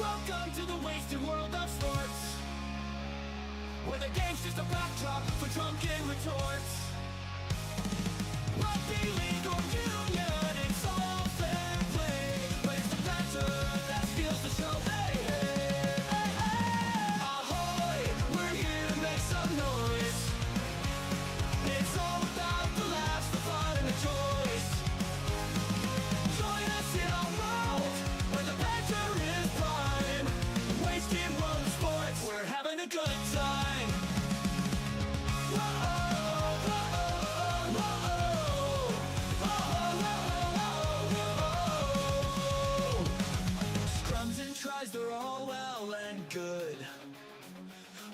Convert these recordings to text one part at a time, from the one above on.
Welcome to the wasted world of sports, where the game's just a backdrop for drunken retorts. Rugby league or union, it's all fair play, but it's the banter that steals the show. Hey, hey, hey, hey. Ahoy, we're here to make some noise. It's all about the laughs, the fun, and the joys. Join us in our world, where the banter is prime. Wasted world of sports, we're having a good time. Scrums and tries, they're all well and good,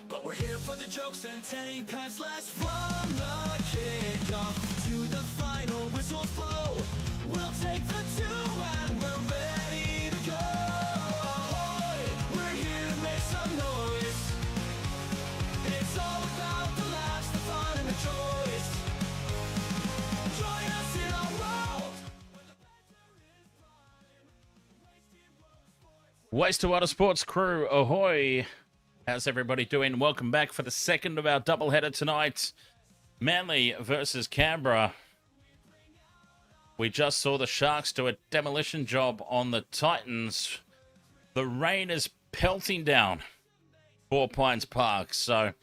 but we're here for the jokes and 10 pass last from the kickoff to the final whistles blow. We'll take the two and we're ready to go. Ahoy, we're here to make some noise. It's all about the laughs, the fun, and the joys. Join us in our world, where the banter is prime. Wasted Water Sports crew, ahoy! How's everybody doing? Welcome back for the second of our doubleheader tonight. Manly versus Canberra. We just saw the Sharks do a demolition job on the Titans. The rain is pelting down Four Pines Park, so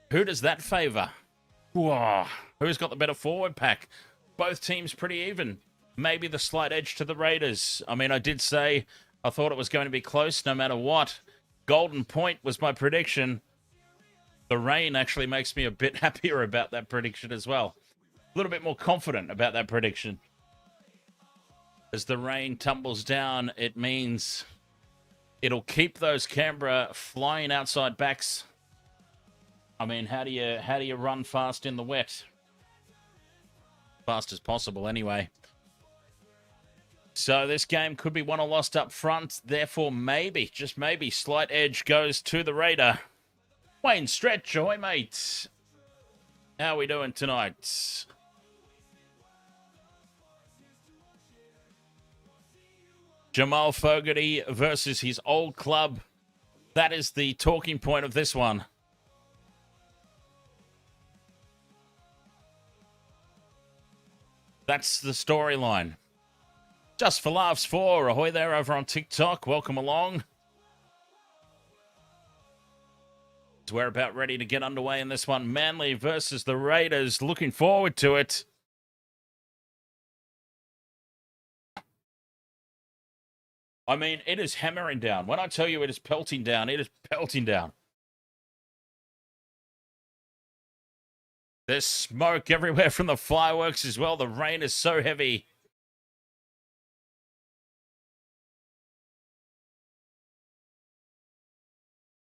who does that favour? Whoa. Who's got the better forward pack? Both teams pretty even. Maybe the slight edge to the Raiders. I mean, I did say I thought it was going to be close no matter what. Golden point was my prediction. The rain actually makes me a bit happier about that prediction as well. A little bit more confident about that prediction. As the rain tumbles down, it means it'll keep those Canberra flying outside backs. I mean, how do you run fast in the wet? Fast as possible, anyway. So this game could be won or lost up front. Therefore, maybe, just maybe, slight edge goes to the Raider. Wayne Stretch, ahoy, mate. How are we doing tonight? Jamal Fogarty versus his old club. That is the talking point of this one. That's the storyline. Just for Laughs 4, ahoy there over on TikTok. Welcome along. We're about ready to get underway in this one. Manly versus the Raiders. Looking forward to it. I mean, it is hammering down. When I tell you it is pelting down, it is pelting down. There's smoke everywhere from the fireworks as well. The rain is so heavy.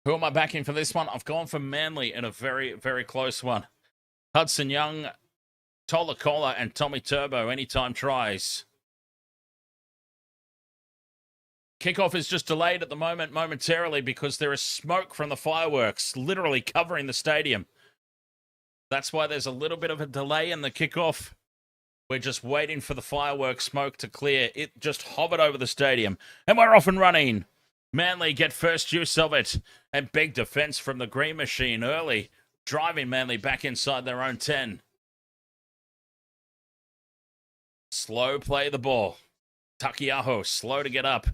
Who am I backing for this one? I've gone for Manly in a very, very close one. Hudson Young, Tola Kola, and Tommy Turbo, anytime tries. Kickoff is just delayed at the moment momentarily because there is smoke from the fireworks literally covering the stadium. That's why there's a little bit of a delay in the kickoff. We're just waiting for the fireworks smoke to clear. It just hovered over the stadium. And we're off and running. Manly get first use of it. And big defense from the Green Machine early, driving Manly back inside their own 10. Slow play the ball. Takiaho slow to get up.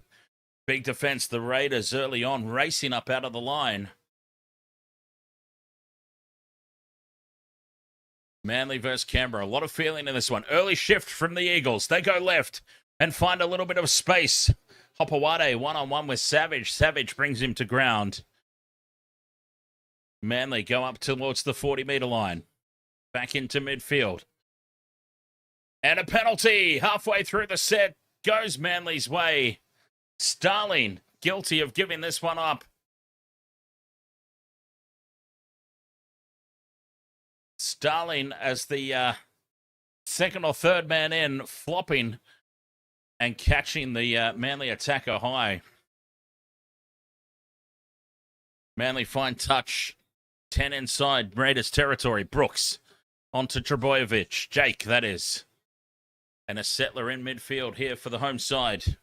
Big defense, the Raiders early on, racing up out of the line. Manly versus Canberra. A lot of feeling in this one. Early shift from the Eagles. They go left and find a little bit of space. Hopawade one-on-one with Savage. Savage brings him to ground. Manly go up towards the 40-metre line. Back into midfield. And a penalty. Halfway through the set goes Manly's way. Starling guilty of giving this one up. Starling as the second or third man in, flopping and catching the Manly attacker high. Manly fine touch. 10 inside Raiders territory. Brooks onto Trebojevic. Jake, that is. And a settler in midfield here for the home side.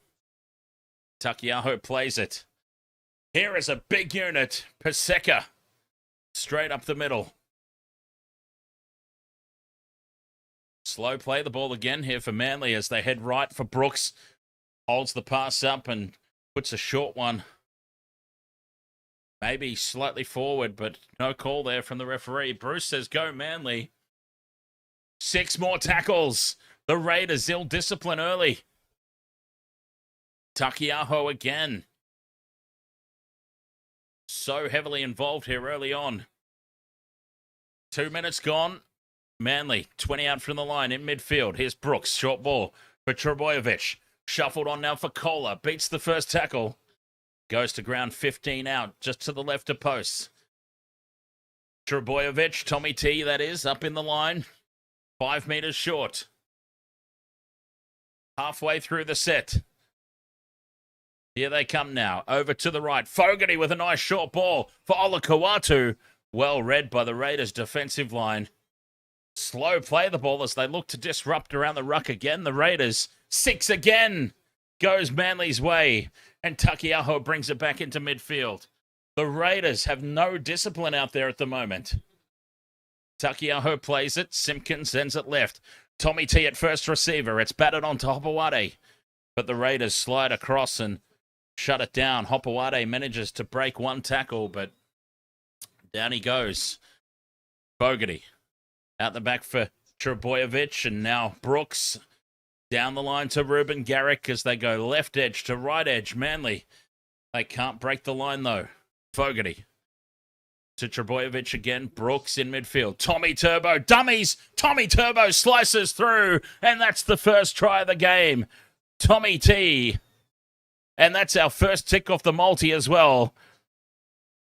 Takiaho plays it. Here is a big unit. Paseka. Straight up the middle. Slow play the ball again here for Manly as they head right for Brooks. Holds the pass up and puts a short one. Maybe slightly forward, but no call there from the referee. Bruce says go Manly. 6 more tackles. The Raiders ill discipline early. Takiaho again. So heavily involved here early on. 2 minutes gone. Manly, 20 out from the line in midfield. Here's Brooks, short ball for Trebojevic. Shuffled on now for Kohler. Beats the first tackle. Goes to ground 15 out, just to the left of posts. Trebojevic, Tommy T, that is, up in the line. 5 meters short. Halfway through the set. Here they come now. Over to the right. Fogarty with a nice short ball for Olakau'atu. Well read by the Raiders' defensive line. Slow play the ball as they look to disrupt around the ruck again. The Raiders, 6 again, goes Manly's way. And Takiaho brings it back into midfield. The Raiders have no discipline out there at the moment. Takiaho plays it. Simpkins sends it left. Tommy T at first receiver. It's batted on to Hopewade. But the Raiders slide across and shut it down. Hopewade manages to break one tackle, but down he goes. Fogarty out the back for Trebojevic, and now Brooks down the line to Ruben Garrick as they go left edge to right edge. Manly, they can't break the line though. Fogarty to Trebojevic again. Brooks in midfield. Tommy Turbo, dummies! Tommy Turbo slices through, and that's the first try of the game. Tommy T. And that's our first tick off the multi as well.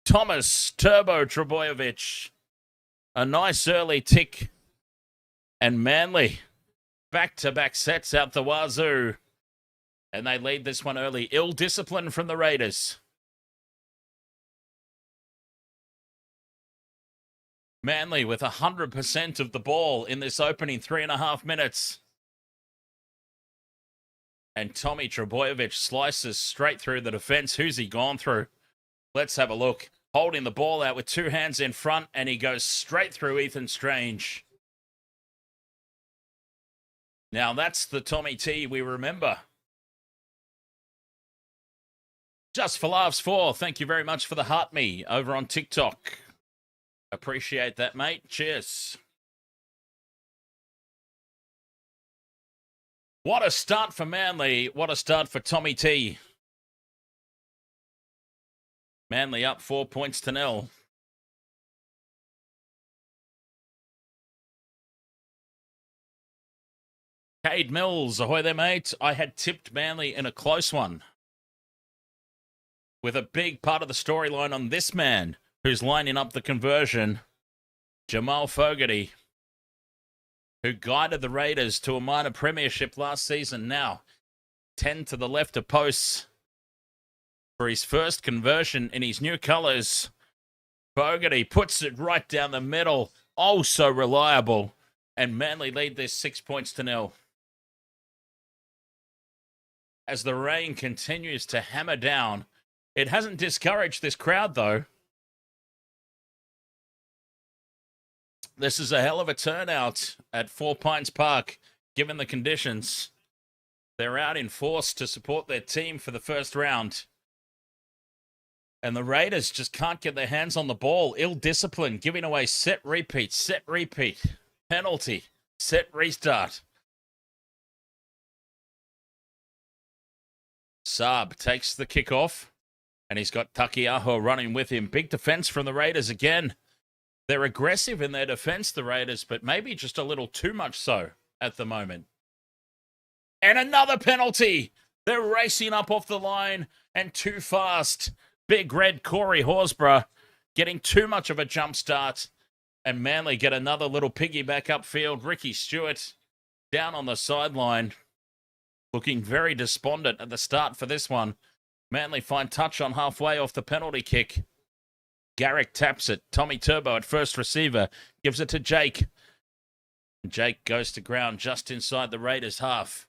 Thomas Turbo Trebojevic. A nice early tick. And Manly, back-to-back sets out the wazoo. And they lead this one early. Ill discipline from the Raiders. Manly with 100% of the ball in this opening 3.5 minutes. And Tommy Trebojevic slices straight through the defense. Who's he gone through? Let's have a look. Holding the ball out with 2 hands in front, and he goes straight through Ethan Strange. Now that's the Tommy T we remember. Just for Laughs 4, thank you very much for the heart me over on TikTok. Appreciate that, mate. Cheers. What a start for Manly. What a start for Tommy T. Manly up 4 points to 0. Cade Mills, ahoy there, mate. I had tipped Manly in a close one. With a big part of the storyline on this man, who's lining up the conversion, Jamal Fogarty, who guided the Raiders to a minor premiership last season. Now, 10 to the left of posts for his first conversion in his new colours. Fogarty puts it right down the middle. Oh, so reliable. And Manly lead this 6 points to 0. As the rain continues to hammer down, it hasn't discouraged this crowd, though. This is a hell of a turnout at 4 Pines Park, given the conditions. They're out in force to support their team for the first round. And the Raiders just can't get their hands on the ball. Ill discipline, giving away set repeat, penalty, set restart. Saab takes the kickoff, and he's got Takiaho running with him. Big defense from the Raiders again. They're aggressive in their defense, the Raiders, but maybe just a little too much so at the moment. And another penalty. They're racing up off the line and too fast. Big red Corey Horsburgh getting too much of a jump start. And Manly get another little piggyback upfield. Ricky Stewart down on the sideline, looking very despondent at the start for this one. Manly find touch on halfway off the penalty kick. Garrick taps it. Tommy Turbo at first receiver gives it to Jake. Jake goes to ground just inside the Raiders' half.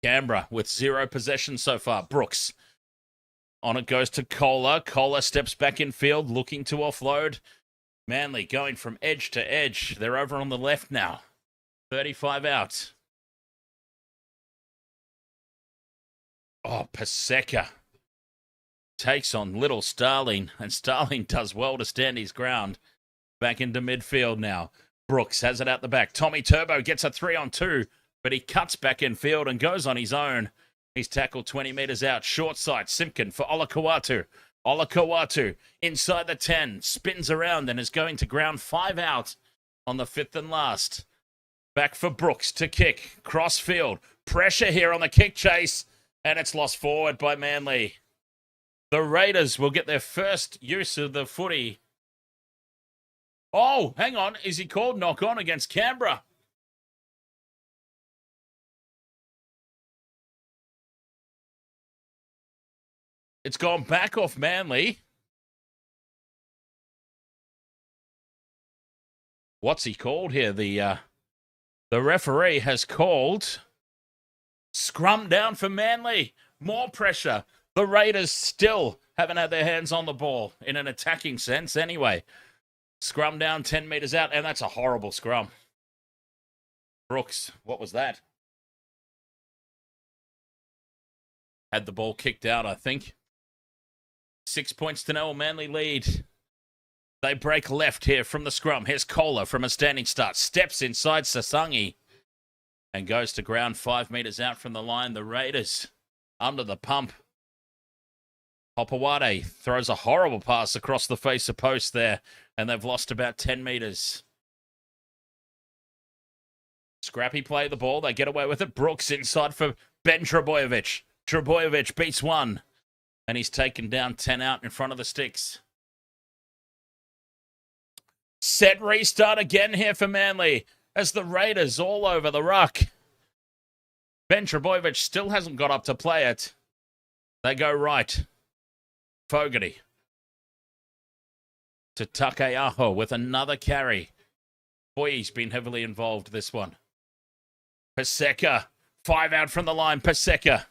Canberra with 0 possession so far. Brooks. On it goes to Kohler. Kohler steps back in field, looking to offload. Manly going from edge to edge. They're over on the left now. 35 out. Oh, Paseka takes on little Starling, and Starling does well to stand his ground. Back into midfield now. Brooks has it out the back. Tommy Turbo gets a 3-on-2, but he cuts back in field and goes on his own. He's tackled 20 metres out. Short side, Simpkin for Olakau'atu. Olakau'atu inside the 10, spins around and is going to ground 5 out on the 5th and last. Back for Brooks to kick. Cross field. Pressure here on the kick chase, and it's lost forward by Manly. The Raiders will get their first use of the footy. Oh, hang on. Is he called knock on against Canberra? It's gone back off Manly. What's he called here? The referee has called scrum down for Manly. More pressure. The Raiders still haven't had their hands on the ball in an attacking sense anyway. Scrum down 10 metres out, and that's a horrible scrum. Brooks, what was that? Had the ball kicked out, I think. 6 points to 0, Manly lead. They break left here from the scrum. Here's Kohler from a standing start. Steps inside Sasangi and goes to ground 5 metres out from the line. The Raiders under the pump. Hopawade throws a horrible pass across the face of post there, and they've lost about 10 metres. Scrappy play the ball. They get away with it. Brooks inside for Ben Trebojevic. Trebojevic beats one, and he's taken down 10 out in front of the sticks. Set restart again here for Manly as the Raiders all over the ruck. Ben Trebojevic still hasn't got up to play it. They go right. Fogarty to Takeaho with another carry. Boy, he's been heavily involved this one. Paseka, 5 out from the line. Paseka.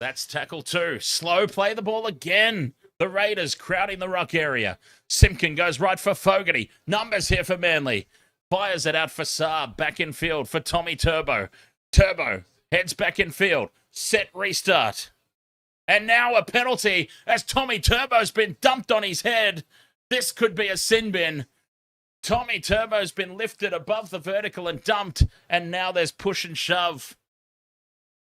That's tackle 2. Slow play the ball again. The Raiders crowding the ruck area. Simpkin goes right for Fogarty. Numbers here for Manly. Fires it out for Saab. Back in field for Tommy Turbo. Turbo heads back in field. Set restart. And now a penalty as Tommy Turbo's been dumped on his head. This could be a sin bin. Tommy Turbo's been lifted above the vertical and dumped. And now there's push and shove.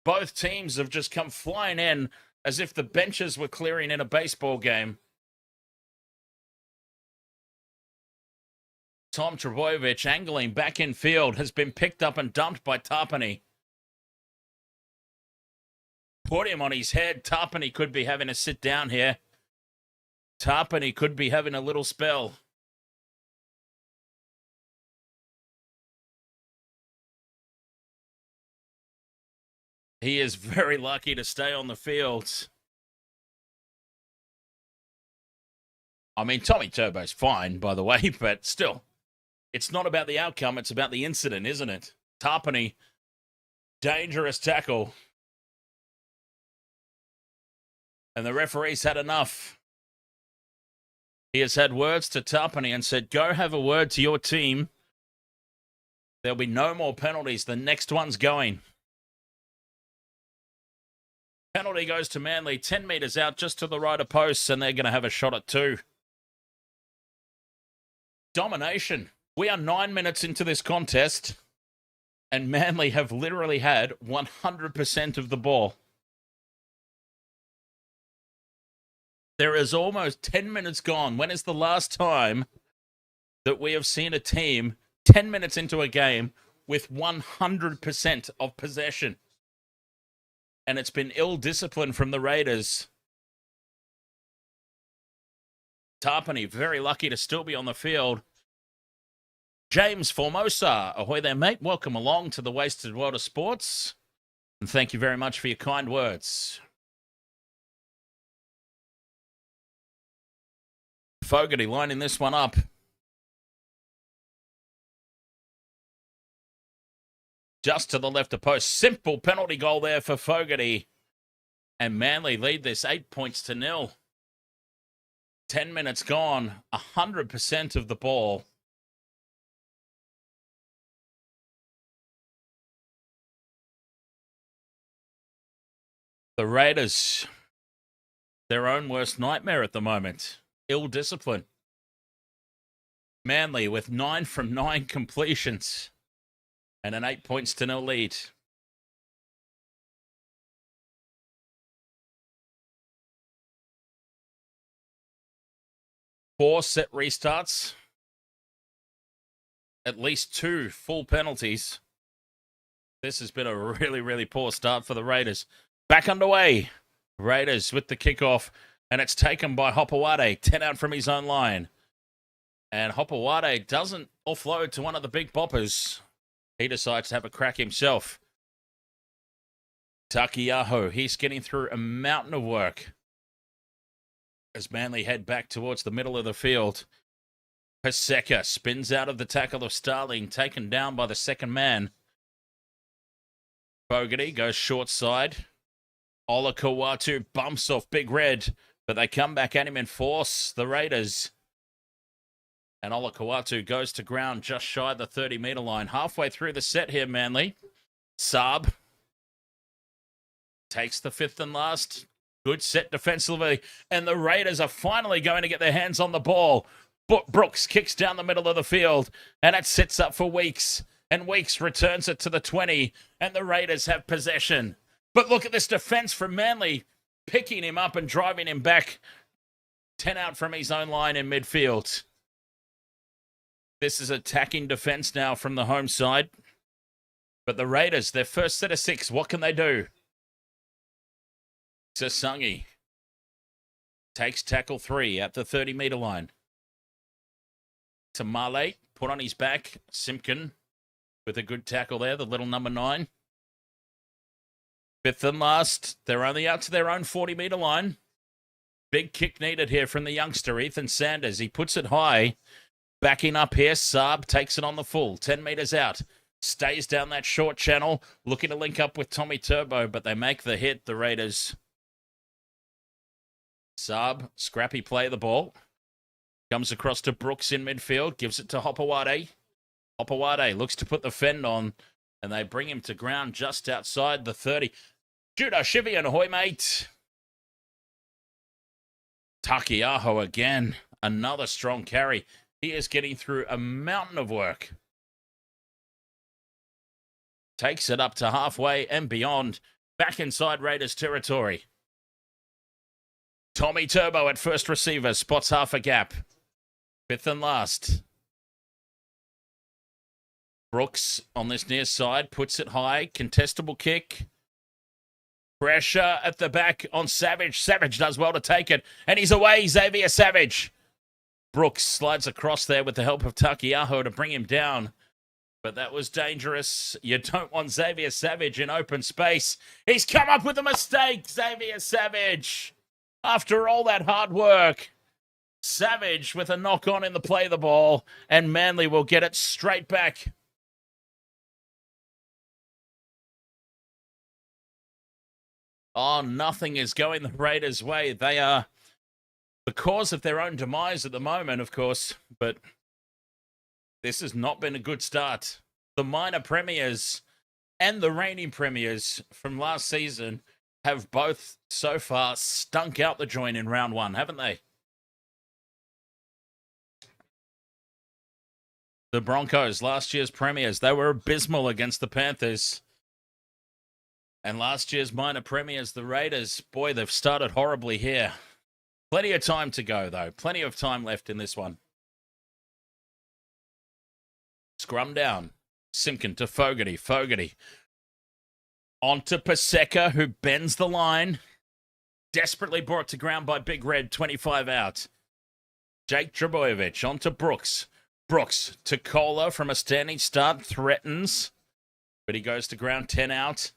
Both teams have just come flying in as if the benches were clearing in a baseball game. Tom Trebojevic angling back in field has been picked up and dumped by Tarpany. Put him on his head. Tarpany could be having a sit down here. Tarpany could be having a little spell. He is very lucky to stay on the field. I mean, Tommy Turbo's fine, by the way, but still, it's not about the outcome. It's about the incident, isn't it? Tarpany, dangerous tackle. And the referee's had enough. He has had words to Tarpany and said, go have a word to your team. There'll be no more penalties. The next one's going. Penalty goes to Manly, 10 metres out just to the right of posts, and they're going to have a shot at 2. Domination. We are 9 minutes into this contest, and Manly have literally had 100% of the ball. There is almost 10 minutes gone. When is the last time that we have seen a team 10 minutes into a game with 100% of possession? And it's been ill discipline from the Raiders. Tarpany, very lucky to still be on the field. James Formosa, ahoy there, mate. Welcome along to the Wasted World of Sports. And thank you very much for your kind words. Fogarty lining this one up. just to the left of post. Simple penalty goal there for Fogarty. And Manly lead this 8 points to 0. 10 minutes gone, 100% of the ball. The Raiders, their own worst nightmare at the moment. Ill discipline. Manly with 9 from 9 completions and an 8 points to 0 lead. Four set restarts. At least 2 full penalties. This has been a really, really poor start for the Raiders. Back underway. Raiders with the kickoff. And it's taken by Hopewade. 10 out from his own line. And Hopewade doesn't offload to one of the big boppers. He decides to have a crack himself. Takiaho, he's getting through a mountain of work. As Manly head back towards the middle of the field. Paseka spins out of the tackle of Starling, taken down by the second man. Fogarty goes short side. Olakau'atu bumps off Big Red, but they come back at him in force, the Raiders. And Olakau'atu goes to ground just shy of the 30-metre line. Halfway through the set here, Manly. Saab takes the fifth and last. Good set defensively. And the Raiders are finally going to get their hands on the ball. Brooks kicks down the middle of the field. And it sits up for Weeks. And Weeks returns it to the 20. And the Raiders have possession. But look at this defense from Manly. Picking him up and driving him back. 10 out from his own line in midfield. This is attacking defense now from the home side. But the Raiders, their first set of 6, what can they do? Sasangi takes tackle 3 at the 30-metre line. Tamale put on his back. Simpkin with a good tackle there, the little number 9. Fifth and last. They're only out to their own 40-metre line. Big kick needed here from the youngster, Ethan Sanders. He puts it high. Backing up here, Saab takes it on the full. 10 metres out. Stays down that short channel. Looking to link up with Tommy Turbo, but they make the hit, the Raiders. Saab, scrappy play of the ball. Comes across to Brooks in midfield. Gives it to Hopewade. Hopewade looks to put the fend on. And they bring him to ground just outside the 30. Judah Shivian, ahoy, mate. Takiaho again. Another strong carry. He is getting through a mountain of work. Takes it up to halfway and beyond. Back inside Raiders territory. Tommy Turbo at first receiver. Spots half a gap. Fifth and last. Brooks on this near side. Puts it high. Contestable kick. Pressure at the back on Savage. Savage does well to take it. And he's away. Xavier Savage. Brooks slides across there with the help of Takiaho to bring him down. But that was dangerous. You don't want Xavier Savage in open space. He's come up with a mistake, Xavier Savage. After all that hard work. Savage with a knock on in the play of the ball. And Manly will get it straight back. Oh, nothing is going the Raiders' way. They are the cause of their own demise at the moment, of course. But this has not been a good start. The minor premiers and the reigning premiers from last season have both so far stunk out the joint in round 1, haven't they? The Broncos, last year's premiers, they were abysmal against the Panthers. And last year's minor premiers, the Raiders, boy, they've started horribly here. Plenty of time to go, though. Plenty of time left in this one. Scrum down. Simpkin to Fogarty. Fogarty. On to Paseka, who bends the line. Desperately brought to ground by Big Red, 25 out. Jake Trebojevic on to Brooks. Brooks to Kohler from a standing start. Threatens. But he goes to ground, 10 out.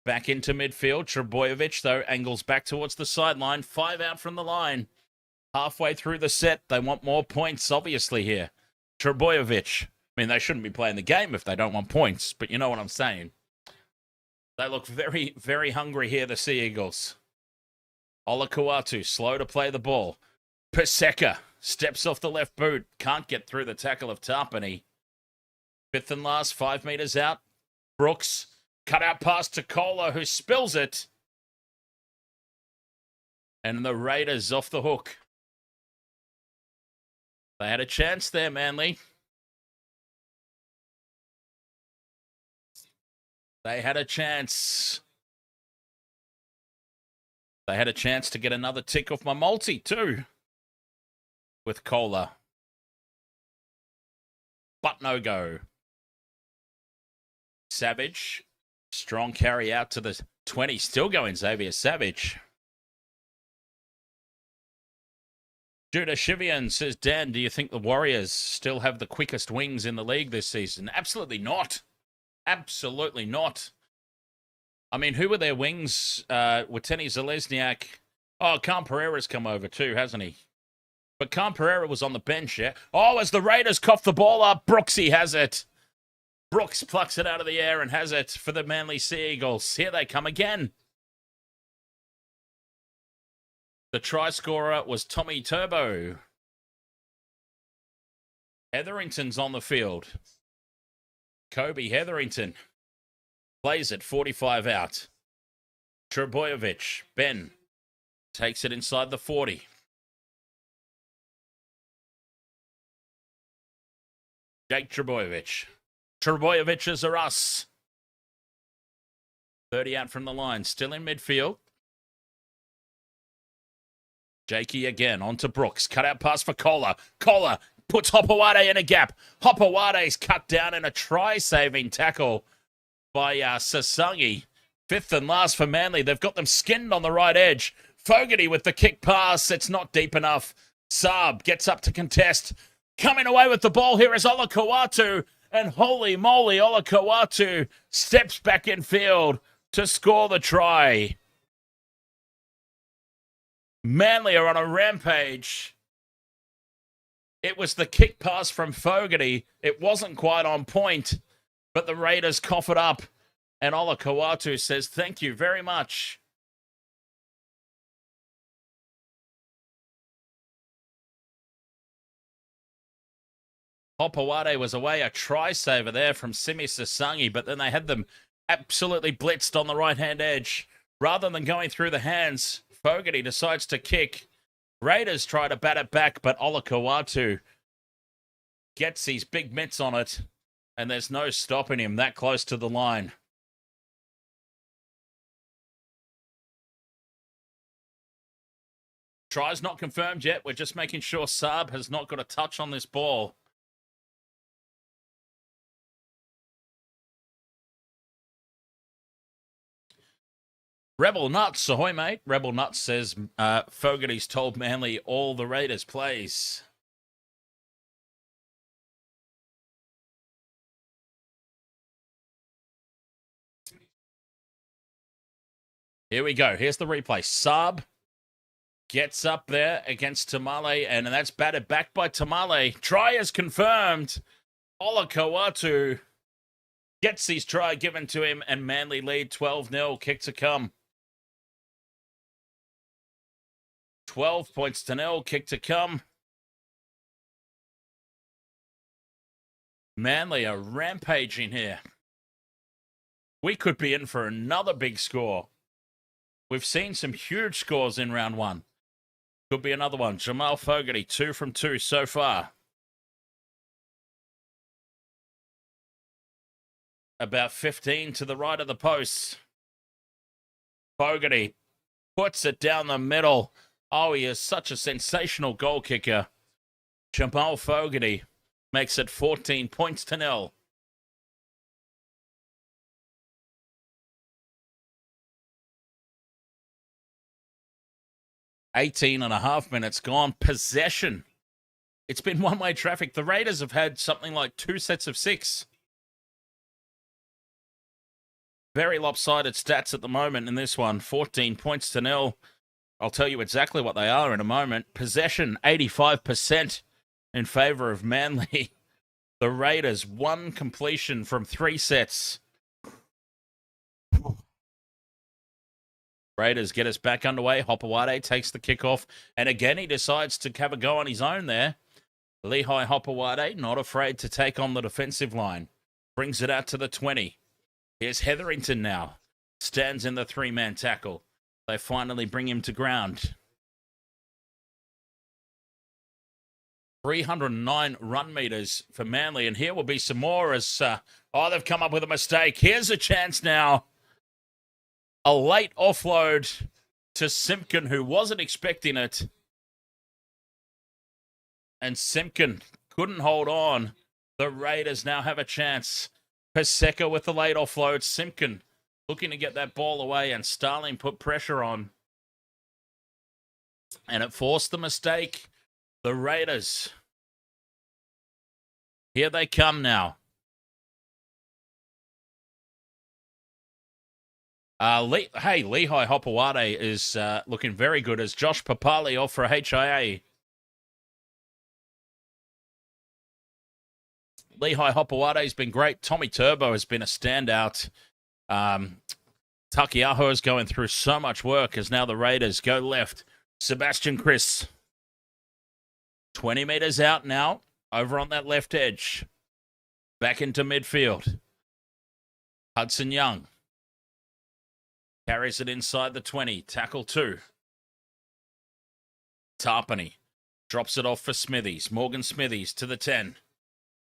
Back into midfield. Trebojevic, though, angles back towards the sideline. 5 out from the line. Halfway through the set. They want more points, obviously, here. Trebojevic. I mean, they shouldn't be playing the game if they don't want points, but you know what I'm saying. They look very, very hungry here, the Sea Eagles. Olakau'atu, slow to play the ball. Paseka steps off the left boot. Can't get through the tackle of Tarpany. Fifth and last, 5 meters out. Brooks, cut out pass to Kohler, who spills it. And the Raiders off the hook. They had a chance there, Manly. They had a chance. They had a chance to get another tick off my multi, too. With Kohler. But no go. Savage. Strong carry out to the 20. Still going Xavier Savage. Judah Shivian says, Dan, do you think the Warriors still have the quickest wings in the league this season? Absolutely not. Absolutely not. I mean, who were their wings? Wateni Zalesniak. Oh, Khan Pereira's come over too, hasn't he? But Khan Pereira was on the bench, yeah? Oh, as the Raiders cough the ball up, Brooksy has it. Brooks plucks it out of the air and has it for the Manly Sea Eagles. Here they come again. The try scorer was Tommy Turbo. Hetherington's on the field. Kobe Hetherington plays it 45 out. Trebojevic, Ben, takes it inside the 40. Jake Trebojevic. Trebojevic are us. 30 out from the line, still in midfield. Jakey again, on to Brooks. Cut out pass for Kohler. Kohler puts Hopewade in a gap. Hopowade's cut down in a try-saving tackle by Sasangi. Fifth and last for Manly. They've got them skinned on the right edge. Fogarty with the kick pass. It's not deep enough. Saab gets up to contest. Coming away with the ball here is Olakau'atu. And holy moly, Olakau'atu steps back in field to score the try. Manly are on a rampage. It was the kick pass from Fogarty. It wasn't quite on point, but the Raiders cough it up. And Olakau'atu says, thank you very much. Hopewade was away, a try saver there from Simi Sasangi, but then they had them absolutely blitzed on the right-hand edge. Rather than going through the hands, Fogarty decides to kick. Raiders try to bat it back, but Olakau'atu gets his big mitts on it, and there's no stopping him that close to the line. Try's not confirmed yet. We're just making sure Saab has not got a touch on this ball. Rebel Nuts, ahoy mate. Rebel Nuts says Fogarty's told Manly all the Raiders plays. Here we go. Here's the replay. Saab gets up there against Tamale, and that's batted back by Tamale. Try is confirmed. Olakau'atu gets his try given to him, and Manly lead 12-0. Kick to come. 12 points to 0. Kick to come. Manly are rampaging here. We could be in for another big score. We've seen some huge scores in round one. Could be another one. Jamal Fogarty, 2 from 2 so far. About 15 to the right of the post. Fogarty puts it down the middle. Oh, he is such a sensational goal kicker. Jamal Fogarty makes it 14 points to 0. Eighteen and a half minutes gone. Possession. It's been one-way traffic. The Raiders have had something like 2 sets of 6. Very lopsided stats at the moment in this one. 14 points to 0. I'll tell you exactly what they are in a moment. Possession, 85% in favour of Manly. The Raiders, 1 completion from 3 sets. Raiders get us back underway. Hopewade takes the kickoff. And again, he decides to have a go on his own there. Lehigh Hopewade, not afraid to take on the defensive line. Brings it out to the 20. Here's Hetherington now. Stands in the 3-man tackle. They finally bring him to ground. 309 run meters for Manly. And here will be some more as, they've come up with a mistake. Here's a chance now. A late offload to Simpkin, who wasn't expecting it. And Simpkin couldn't hold on. The Raiders now have a chance. Paseka with the late offload. Simpkin looking to get that ball away, and Starling put pressure on. And it forced the mistake. The Raiders. Here they come now. Lehigh Hopewade is looking very good as Josh Papali off for a HIA. Lehigh Hopewade has been great. Tommy Turbo has been a standout. Takiaho is going through so much work as now the Raiders go left. Sebastian Chris. 20 meters out now, over on that left edge. Back into midfield. Hudson Young. Carries it inside the 20. Tackle 2. Tarpany. Drops it off for Smithies. Morgan Smithies to the 10.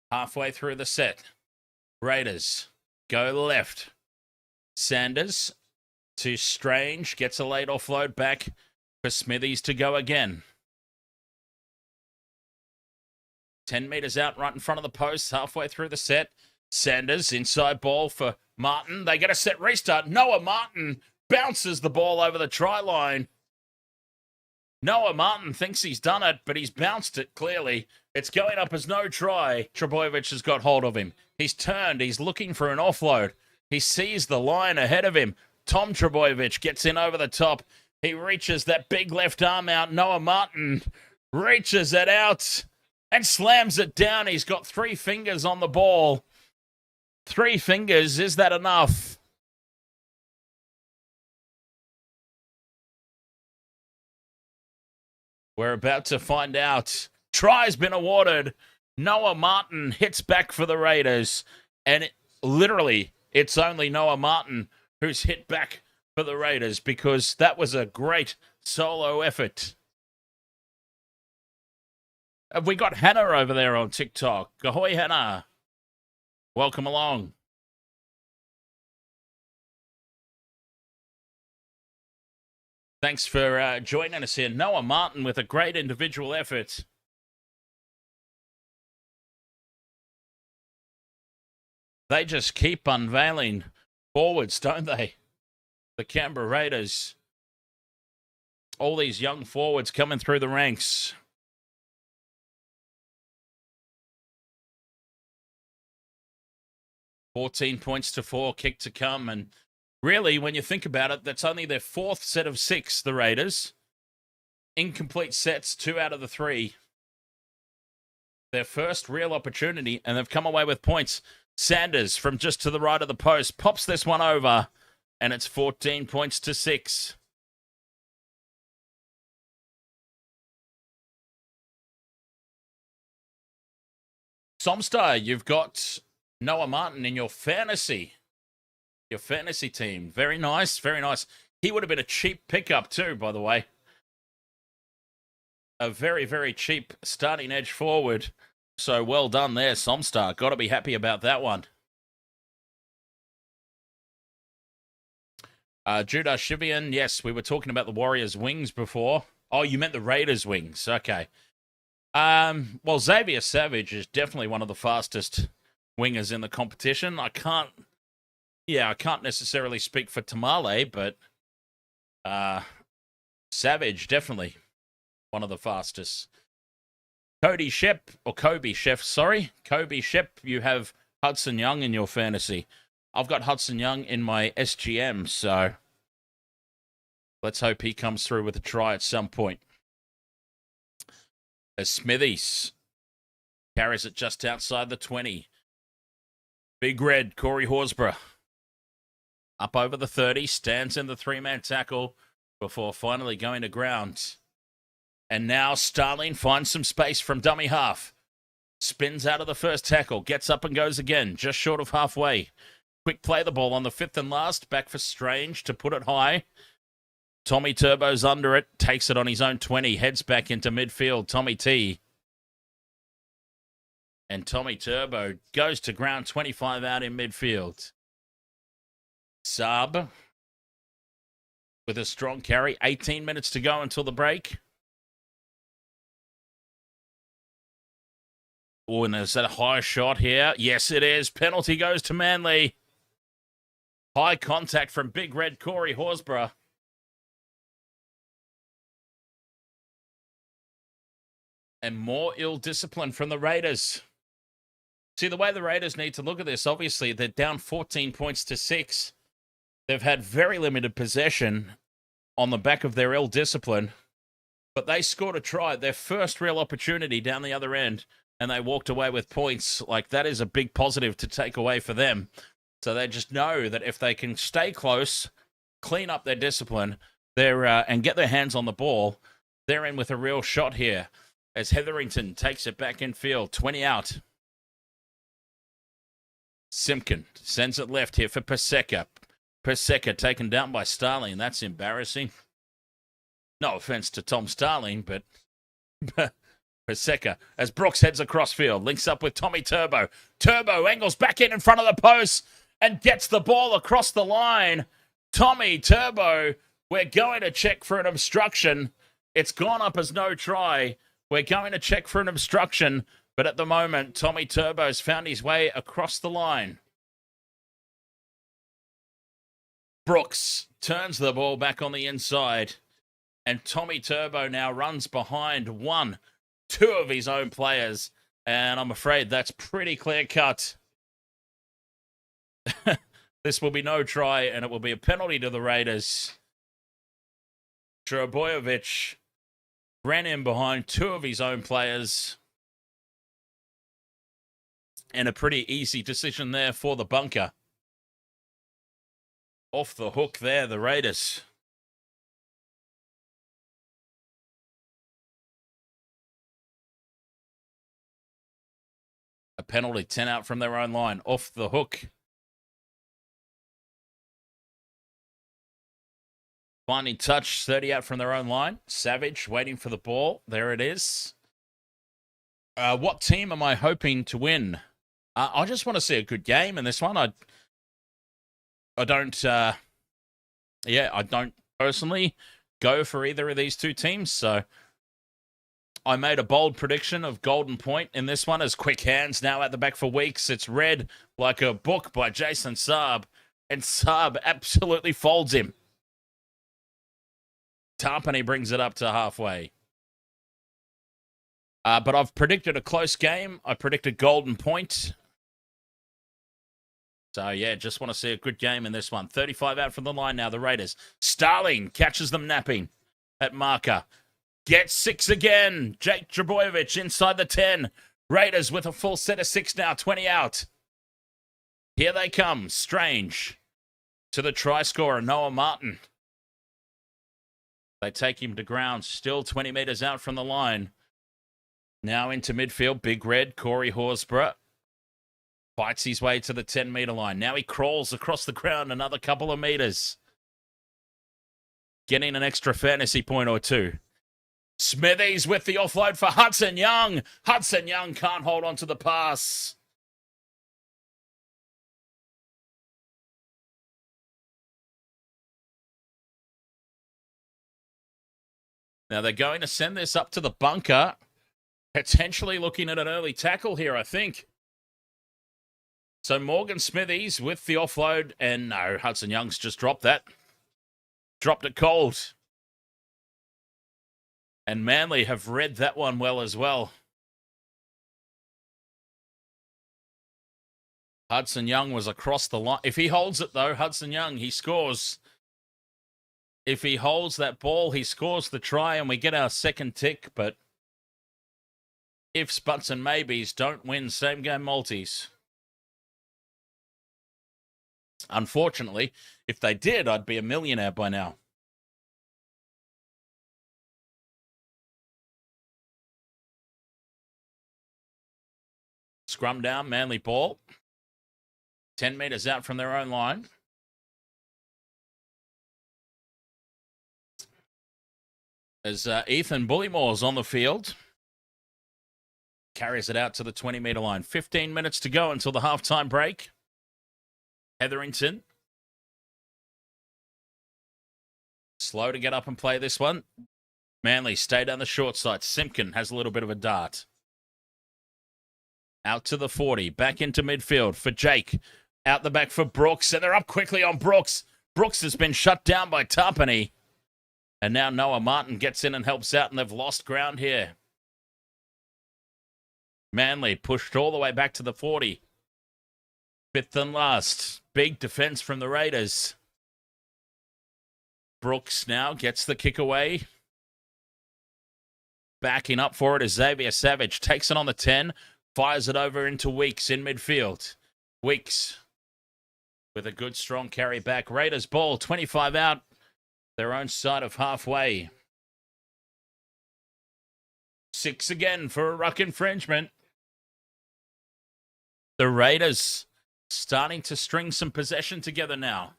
Halfway through the set. Raiders go left. Sanders to Strange. Gets a late offload back for Smithies to go again. 10 meters out right in front of the post. Halfway through the set. Sanders inside ball for Martin. They get a set restart. Noah Martin bounces the ball over the try line. Noah Martin thinks he's done it, but he's bounced it clearly. It's going up as no try. Trebojevic has got hold of him. He's turned. He's looking for an offload. He sees the line ahead of him. Tom Trebojevic gets in over the top. He reaches that big left arm out. Noah Martin reaches it out and slams it down. He's got 3 fingers on the ball. 3 fingers. Is that enough? We're about to find out. Try's been awarded. Noah Martin hits back for the Raiders. And it's only Noah Martin who's hit back for the Raiders because that was a great solo effort. Have we got Hannah over there on TikTok? Ahoy, Hannah. Welcome along. Thanks for joining us here. Noah Martin with a great individual effort. They just keep unveiling forwards, don't they? The Canberra Raiders. All these young forwards coming through the ranks. $14 points to 4, kick to come. And really, when you think about it, that's only their 4th set of 6, the Raiders. Incomplete sets, 2 out of the 3. Their first real opportunity, and they've come away with points. Sanders from just to the right of the post pops this one over, and it's 14 points to 6. Somstar, you've got Noah Martin in your fantasy team. Very nice, very nice. He would have been a cheap pickup too, by the way. A very, very cheap starting edge forward. So well done there, Somstar. Got to be happy about that one. Judah Shivian, yes, we were talking about the Warriors' wings before. Oh, you meant the Raiders' wings. Okay. Well, Xavier Savage is definitely one of the fastest wingers in the competition. I can't necessarily speak for Tamale, but Savage, definitely one of the fastest. Kobe Shep, you have Hudson Young in your fantasy. I've got Hudson Young in my SGM, so let's hope he comes through with a try at some point. As Smithies Carries it just outside the 20. Big Red, Corey Horsburgh. Up over the 30, stands in the three-man tackle before finally going to ground. And now Starling finds some space from dummy half. Spins out of the first tackle, gets up and goes again, just short of halfway. Quick play the ball on the fifth and last, back for Strange to put it high. Tommy Turbo's under it, takes it on his own 20, heads back into midfield. Tommy T. And Tommy Turbo goes to ground, 25 out in midfield. Saab with a strong carry. 18 minutes to go until the break. Oh, and is that a high shot here? Yes, it is. Penalty goes to Manly. High contact from Big Red Corey Horsburgh. And more ill discipline from the Raiders. See, the way the Raiders need to look at this, obviously, they're down 14 points to 6. They've had very limited possession on the back of their ill discipline, but they scored a try, their first real opportunity down the other end, and they walked away with points. Like, that is a big positive to take away for them. So they just know that if they can stay close, clean up their discipline, and get their hands on the ball, they're in with a real shot here. As Hetherington takes it back in field, 20 out. Simpkin sends it left here for Paseka. Paseka taken down by Starling. That's embarrassing. No offense to Tom Starling, but Paseka, as Brooks heads across field, links up with Tommy Turbo. Turbo angles back in front of the post and gets the ball across the line. Tommy Turbo, we're going to check for an obstruction. It's gone up as no try. We're going to check for an obstruction, but at the moment, Tommy Turbo's found his way across the line. Brooks turns the ball back on the inside, and Tommy Turbo now runs behind two of his own players, and I'm afraid that's pretty clear-cut. This will be no try, and it will be a penalty to the Raiders. Trebojevic ran in behind two of his own players, and a pretty easy decision there for the bunker. Off the hook there, the Raiders. A penalty, 10 out from their own line. Off the hook. Finding touch, 30 out from their own line. Savage waiting for the ball. There it is. What team am I hoping to win? I just want to see a good game in this one. I don't personally go for either of these two teams. So I made a bold prediction of Golden Point in this one as Quick Hands now at the back for weeks. It's read like a book by Jason Saab, and Saab absolutely folds him. Tarpany brings it up to halfway. But I've predicted a close game. I predicted Golden Point. So, yeah, just want to see a good game in this one. 35 out from the line now, the Raiders. Starling catches them napping at marker. Gets 6 again. Jake Trebojevic inside the 10. Raiders with a full set of 6 now, 20 out. Here they come. Strange to the try scorer, Noah Martin. They take him to ground, still 20 metres out from the line. Now into midfield, Big Red, Corey Horsburgh. Fights his way to the 10-metre line. Now he crawls across the ground another couple of metres. Getting an extra fantasy point or two. Smithies with the offload for Hudson Young. Hudson Young can't hold on to the pass. Now they're going to send this up to the bunker. Potentially looking at an early tackle here, I think. So Morgan Smithies with the offload. And no, Hudson Young's just dropped that. Dropped it cold. And Manly have read that one well as well. Hudson Young was across the line. If he holds it, though, Hudson Young, he scores. If he holds that ball, he scores the try, and we get our second tick. But ifs, buts, and maybes don't win same game multis. Unfortunately, if they did, I'd be a millionaire by now. Scrum down, Manly ball. 10 metres out from their own line. As Ethan Bullymore's on the field. Carries it out to the 20-metre line. 15 minutes to go until the halftime break. Hetherington. Slow to get up and play this one. Manly stay down the short side. Simpkin has a little bit of a dart. Out to the 40. Back into midfield for Jake. Out the back for Brooks. And they're up quickly on Brooks. Brooks has been shut down by Tarpany. And now Noah Martin gets in and helps out, and they've lost ground here. Manly pushed all the way back to the 40. Fifth and last. Big defense from the Raiders. Brooks now gets the kick away. Backing up for it is Xavier Savage. Takes it on the 10. Fires it over into Weeks in midfield. Weeks with a good strong carry back. Raiders ball, 25 out. Their own side of halfway. 6 again for a ruck infringement. The Raiders starting to string some possession together now.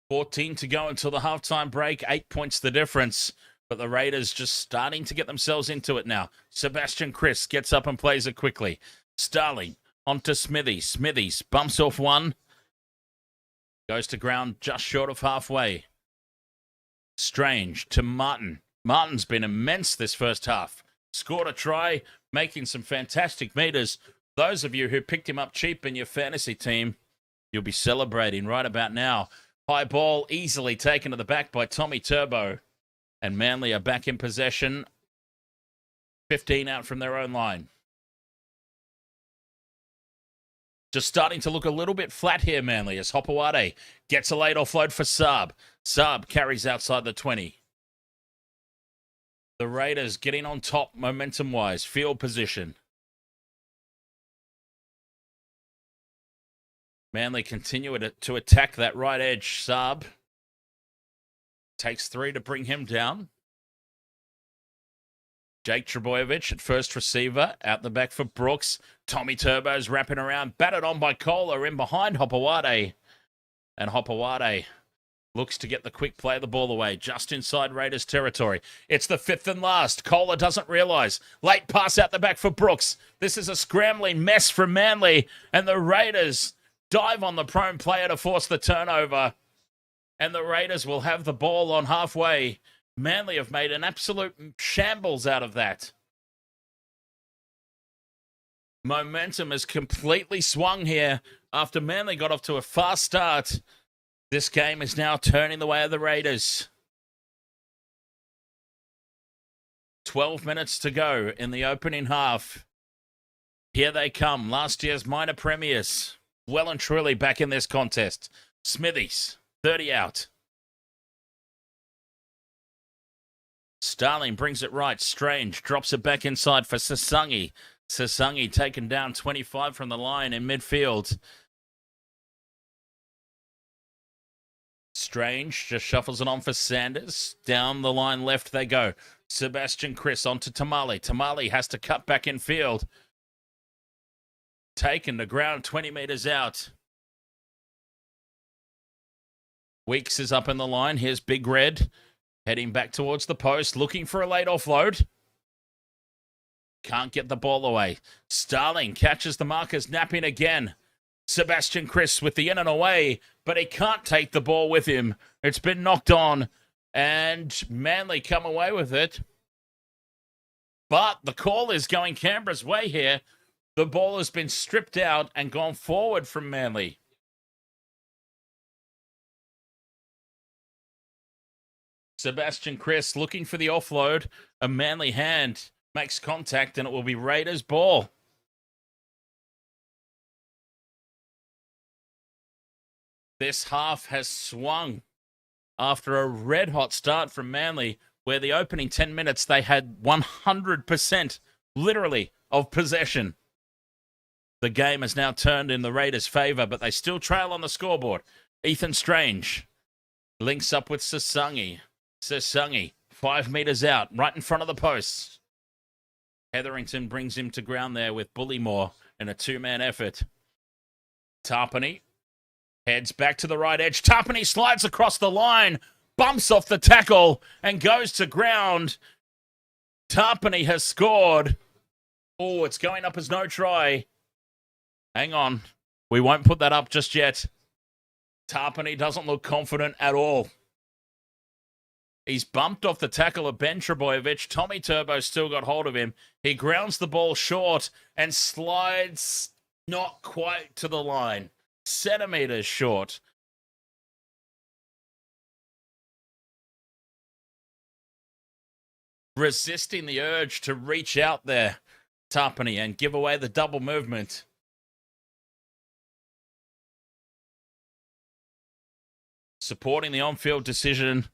14 to go until the halftime break. 8 points the difference. But the Raiders just starting to get themselves into it now. Sebastian Chris gets up and plays it quickly. Starling onto Smithies. Smithies bumps off one. Goes to ground just short of halfway. Strange to Martin. Martin's been immense this first half. Scored a try, making some fantastic meters. Those of you who picked him up cheap in your fantasy team, you'll be celebrating right about now. High ball easily taken to the back by Tommy Turbo. And Manly are back in possession. 15 out from their own line. Just starting to look a little bit flat here, Manly, as Hopewade gets a late offload for Saab. Saab carries outside the 20. The Raiders getting on top momentum-wise, field position. Manly continue to attack that right edge. Saab takes 3 to bring him down. Jake Trebojevic at first receiver. Out the back for Brooks. Tommy Turbo's wrapping around. Batted on by Kohler in behind Hopewade. And Hopewade looks to get the quick play of the ball away. Just inside Raiders territory. It's the 5th and last. Kohler doesn't realise. Late pass out the back for Brooks. This is a scrambling mess from Manly. And the Raiders dive on the prone player to force the turnover. And the Raiders will have the ball on halfway. Manly have made an absolute shambles out of that. Momentum has completely swung here after Manly got off to a fast start. This game is now turning the way of the Raiders. 12 minutes to go in the opening half. Here they come, last year's minor premiers. Well and truly back in this contest. Smithies, 30 out. Starling brings it right. Strange drops it back inside for Sasangi. Sasangi taken down 25 from the line in midfield. Strange just shuffles it on for Sanders. Down the line left they go. Sebastian Chris onto Tamale. Tamale has to cut back in field. Taken to ground 20 metres out. Weeks is up in the line. Here's Big Red. Heading back towards the post, looking for a late offload. Can't get the ball away. Starling catches the markers napping again. Sebastian Chris with the in and away, but he can't take the ball with him. It's been knocked on, and Manly come away with it. But the call is going Canberra's way here. The ball has been stripped out and gone forward from Manly. Sebastian Chris looking for the offload. A Manly hand makes contact, and it will be Raiders' ball. This half has swung after a red-hot start from Manly. where the opening 10 minutes they had 100%, literally, of possession. The game has now turned in the Raiders' favour, but they still trail on the scoreboard. Ethan Strange links up with Sasungi. Sasungi, 5 metres out, right in front of the posts. Hetherington brings him to ground there with Bullymore in a 2-man effort. Tarpany heads back to the right edge. Tarpany slides across the line, bumps off the tackle, and goes to ground. Tarpany has scored. Oh, it's going up as no try. Hang on. We won't put that up just yet. Tarpany doesn't look confident at all. He's bumped off the tackle of Ben Trebojevic. Tommy Turbo still got hold of him. He grounds the ball short and slides not quite to the line. Centimetres short. Resisting the urge to reach out there, Tarpany, and give away the double movement. Supporting the on-field decision.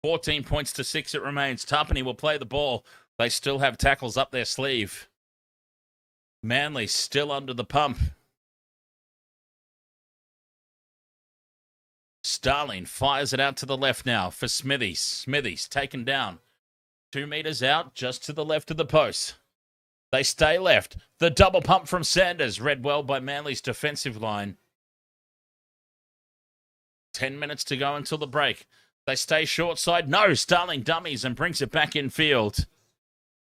14 points to 6 it remains. Tarpany will play the ball. They still have tackles up their sleeve. Manly still under the pump. Starling fires it out to the left now for Smithies. Smithies taken down. 2 metres out, just to the left of the post. They stay left. The double pump from Sanders, read well by Manly's defensive line. 10 minutes to go until the break. They stay short side. No, Starling dummies and brings it back in field.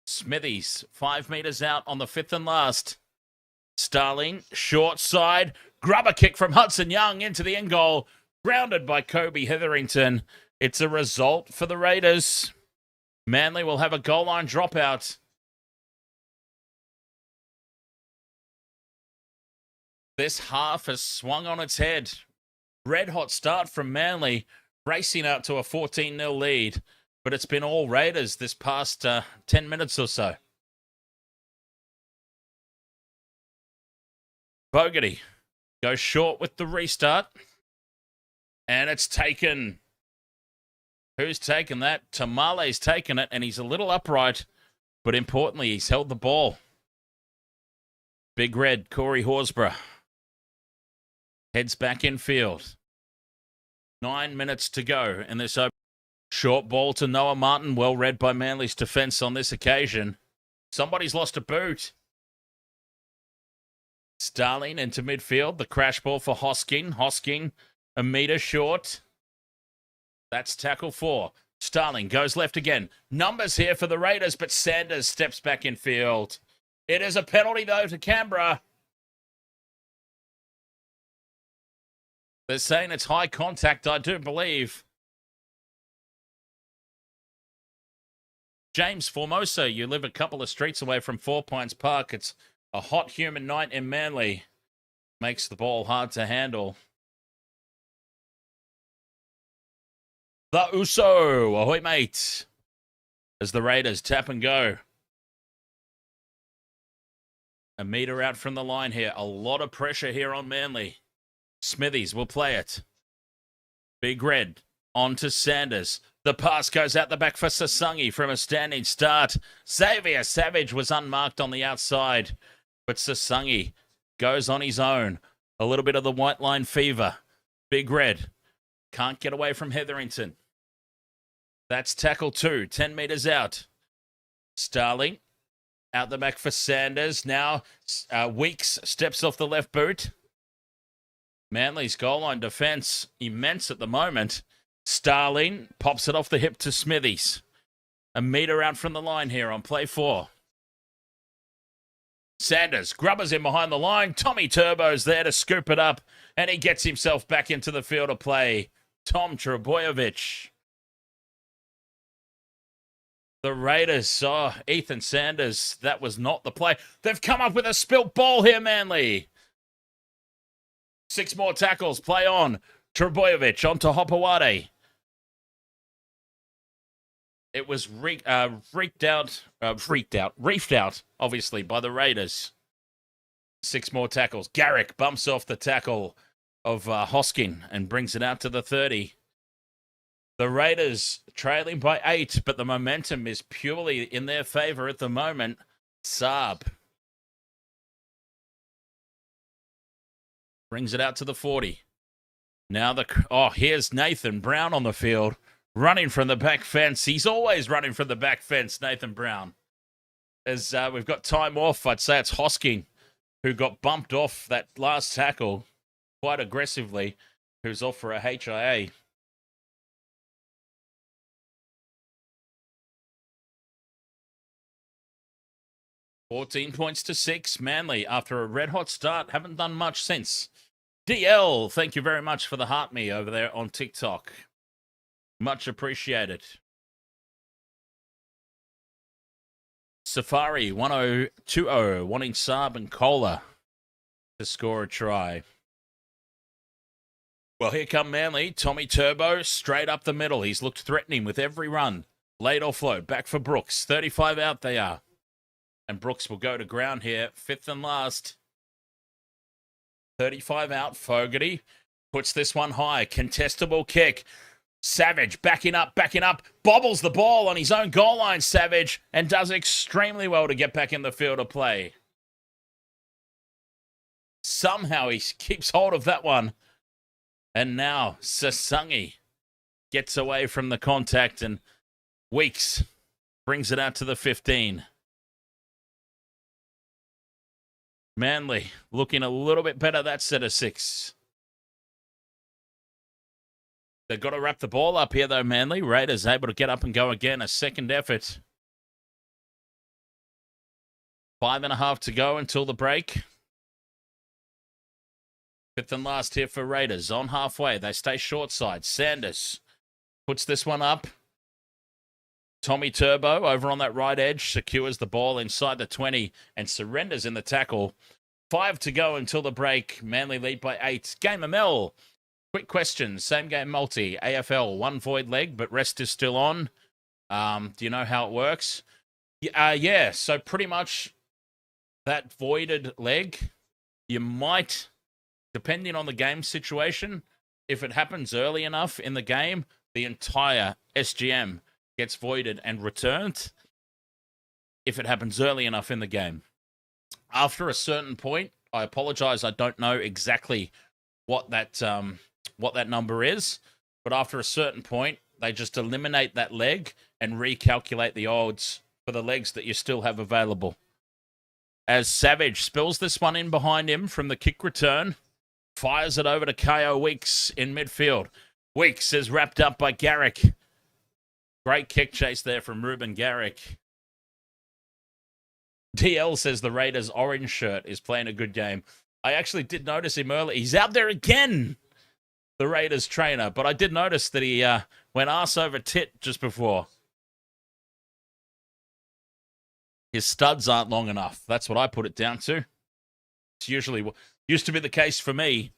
Smithies, 5 metres out on the 5th and last. Starling, short side. Grubber kick from Hudson Young into the end goal. Grounded by Kobe Hetherington. It's a result for the Raiders. Manly will have a goal line dropout. This half has swung on its head. Red hot start from Manly, racing out to a 14-0 lead. But it's been all Raiders this past 10 minutes or so. Bogarty goes short with the restart. And it's taken. Who's taken that? Tamale's taken it, and he's a little upright. But importantly, he's held the ball. Big Red, Corey Horsburgh. Heads back in field. 9 minutes to go in this open. Short ball to Noah Martin. Well read by Manly's defence on this occasion. Somebody's lost a boot. Starling into midfield. The crash ball for Hosking. Hosking a metre short. That's tackle 4. Starling goes left again. Numbers here for the Raiders, but Sanders steps back in field. It is a penalty, though, to Canberra. They're saying it's high contact, I do believe. James Formosa, you live a couple of streets away from Four Pines Park. It's a hot, humid night in Manly. Makes the ball hard to handle. The Uso, ahoy mate, as the Raiders tap and go. A metre out from the line here. A lot of pressure here on Manly. Smithies will play it. Big Red on to Sanders. The pass goes out the back for Sasungi from a standing start. Xavier Savage was unmarked on the outside, but Sasungi goes on his own. A little bit of the white line fever. Big Red can't get away from Hetherington. That's tackle 2, 10 metres out. Starling out the back for Sanders. Now Weeks steps off the left boot. Manly's goal line defence immense at the moment. Starling pops it off the hip to Smithies. A metre out from the line here on play 4. Sanders grubbers in behind the line. Tommy Turbo's there to scoop it up. And he gets himself back into the field of play. Tom Trebojevic. The Raiders, Ethan Sanders, that was not the play. They've come up with a spilt ball here, Manly. 6 more tackles, play on. Trebojevic onto Hopewade. It was reefed out, obviously, by the Raiders. 6 more tackles. Garrick bumps off the tackle of Hoskin and brings it out to the 30. The Raiders trailing by 8, but the momentum is purely in their favor at the moment. Saab brings it out to the 40. Now here's Nathan Brown on the field, running from the back fence. He's always running from the back fence, Nathan Brown. As we've got time off, I'd say it's Hosking who got bumped off that last tackle quite aggressively, who's off for a HIA. $14 points to 6. Manly, after a red-hot start, haven't done much since. DL, thank you very much for the heart me over there on TikTok. Much appreciated. Safari 1020 wanting Saab and Kohler to score a try. Well, here come Manly. Tommy Turbo straight up the middle. He's looked threatening with every run. Late offload. Back for Brooks. 35 out they are. And Brooks will go to ground here. 5th and last. 35 out. Fogarty puts this one high. Contestable kick. Savage backing up. Bobbles the ball on his own goal line, Savage, and does extremely well to get back in the field of play. Somehow he keeps hold of that one. And now Sasangi gets away from the contact, and Weeks brings it out to the 15. Manly looking a little bit better, that set of 6. They've got to wrap the ball up here, though, Manly. Raiders able to get up and go again. A second effort. 5.5 to go until the break. 5th and last here for Raiders. On halfway, they stay short side. Sanders puts this one up. Tommy Turbo over on that right edge secures the ball inside the 20 and surrenders in the tackle. 5 to go until the break. Manly lead by 8. Game of Mel. Quick question. Same game multi. AFL, 1 void leg, but rest is still on. Do you know how it works? Yeah, so pretty much that voided leg, you might, depending on the game situation, if it happens early enough in the game, the entire SGM gets voided and returned if it happens early enough in the game. After a certain point, I apologize, I don't know exactly what that number is, but after a certain point, they just eliminate that leg and recalculate the odds for the legs that you still have available. As Savage spills this one in behind him from the kick return, fires it over to Ko Weeks in midfield. Weeks is wrapped up by Garrick. Great kick chase there from Ruben Garrick. DL says the Raiders' orange shirt is playing a good game. I actually did notice him early. He's out there again, the Raiders trainer, but I did notice that he went arse over tit just before. His studs aren't long enough. That's what I put it down to. It's usually used to be the case for me.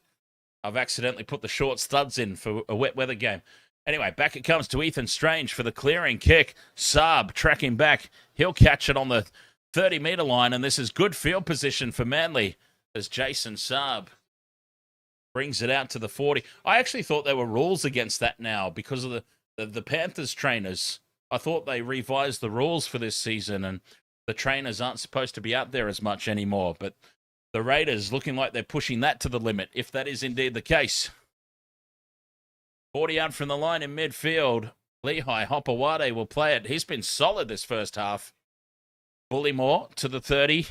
I've accidentally put the short studs in for a wet weather game. Anyway, back it comes to Ethan Strange for the clearing kick. Saab tracking back. He'll catch it on the 30-meter line, and this is good field position for Manly as Jason Saab brings it out to the 40. I actually thought there were rules against that now because of the Panthers trainers. I thought they revised the rules for this season, and the trainers aren't supposed to be out there as much anymore. But the Raiders looking like they're pushing that to the limit, if that is indeed the case. 40 out from the line in midfield. Lehigh Hopawade will play it. He's been solid this first half. Bullymore to the 30.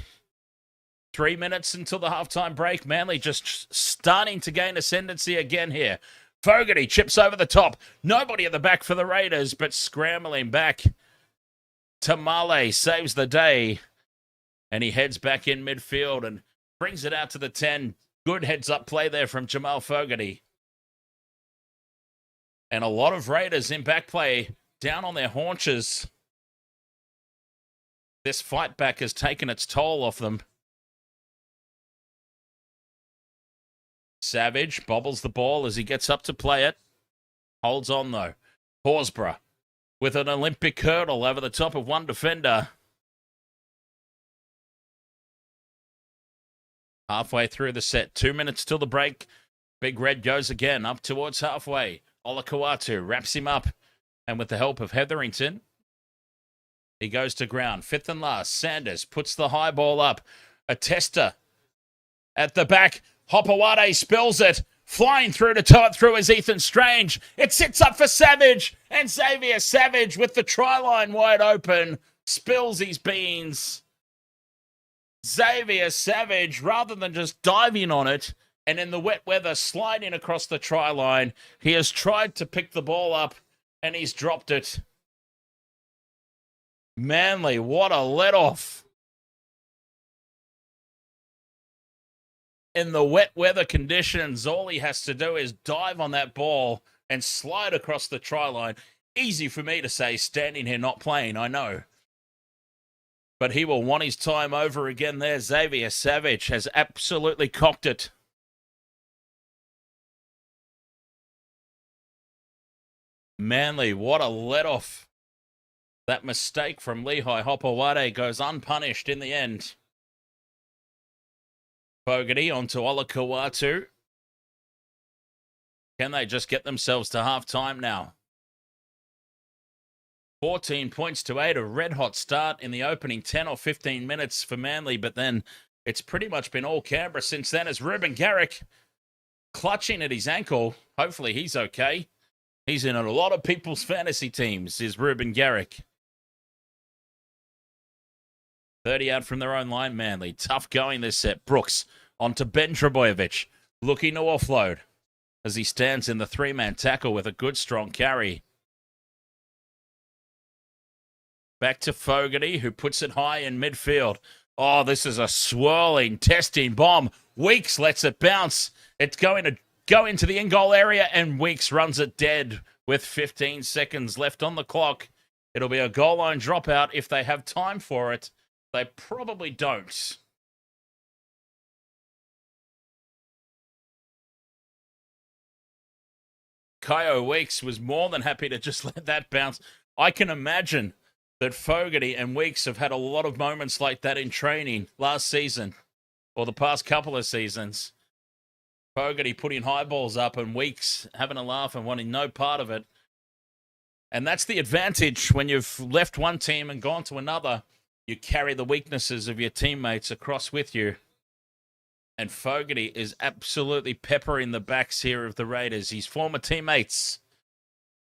3 minutes until the halftime break. Manly just starting to gain ascendancy again here. Fogarty chips over the top. Nobody at the back for the Raiders, but scrambling back. Tamale saves the day. And he heads back in midfield and brings it out to the 10. Good heads-up play there from Jamal Fogarty. And a lot of Raiders in back play down on their haunches. This fight back has taken its toll off them. Savage bobbles the ball as he gets up to play it. Holds on, though. Horsburgh with an Olympic hurdle over the top of one defender. Halfway through the set. 2 minutes till the break. Big Red goes again up towards halfway. Olakau'atu wraps him up, and with the help of Hetherington, he goes to ground. Fifth and last, Sanders puts the high ball up. A tester at the back. Hopewade spills it. Flying through to tow it through is Ethan Strange. It sits up for Savage, and Xavier Savage with the try line wide open spills his beans. Xavier Savage, rather than just diving on it and in the wet weather sliding across the try line, he has tried to pick the ball up and he's dropped it. Manly, what a let-off. In the wet weather conditions, all he has to do is dive on that ball and slide across the try line. Easy for me to say, standing here not playing, I know. But he will want his time over again there. Xavier Savage has absolutely cocked it. Manly, what a let-off. That mistake from Lehigh Hopewade goes unpunished in the end. Fogarty onto Olakau'atu. Can they just get themselves to half-time now? 14 points to 8, a red-hot start in the opening 10 or 15 minutes for Manly, but then it's pretty much been all Canberra since then as Ruben Garrick clutching at his ankle. Hopefully he's okay. He's in a lot of people's fantasy teams, is Ruben Garrick. 30 out from their own line, Manly. Tough going this set. Brooks onto Ben Trebojevic, looking to offload as he stands in the three-man tackle with a good, strong carry. Back to Fogarty, who puts it high in midfield. Oh, this is a swirling, testing bomb. Weeks lets it bounce. It's going to go into the in-goal area, and Weeks runs it dead with 15 seconds left on the clock. It'll be a goal line dropout if they have time for it. They probably don't. Kyo Weeks was more than happy to just let that bounce. I can imagine that Fogarty and Weeks have had a lot of moments like that in training last season or the past couple of seasons. Fogarty putting high balls up and Weeks having a laugh and wanting no part of it. And that's the advantage when you've left one team and gone to another. You carry the weaknesses of your teammates across with you. And Fogarty is absolutely peppering the backs here of the Raiders. His former teammates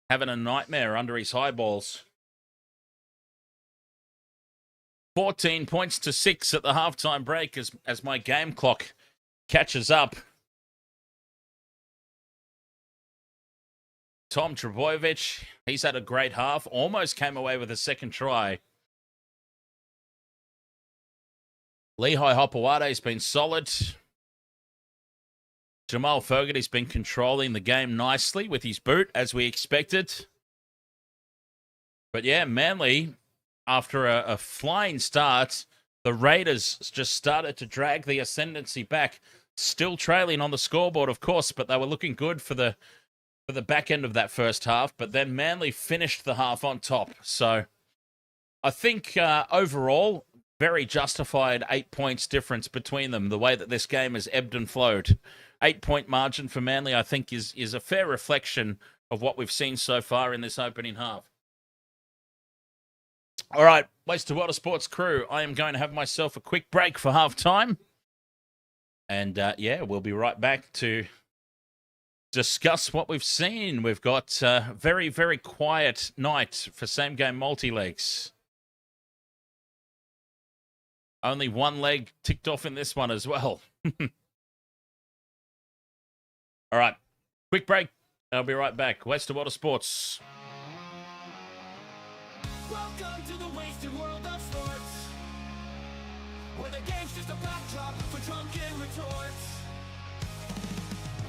having a nightmare under his high balls. 14 points to 6 at the halftime break as my game clock catches up. Tom Trebojevic, he's had a great half. Almost came away with a second try. Lehigh Hopowate's been solid. Jamal Fogarty's been controlling the game nicely with his boot, as we expected. But yeah, Manly, after a flying start, the Raiders just started to drag the ascendancy back. Still trailing on the scoreboard, of course, but they were looking good for the back end of that first half. But then Manly finished the half on top. So I think overall, very justified 8 points difference between them, the way that this game has ebbed and flowed. 8-point margin for Manly, I think, is a fair reflection of what we've seen so far in this opening half. All right, Waste of Water Sports crew, I am going to have myself a quick break for halftime. And yeah, we'll be right back to discuss what we've seen. We've got a very, very quiet night for same-game multi-legs. Only one leg ticked off in this one as well. All right, quick break. I'll be right back. Waste of Water Sports. Welcome to the wasted world of sports, where the game's just a backdrop for drunken retorts.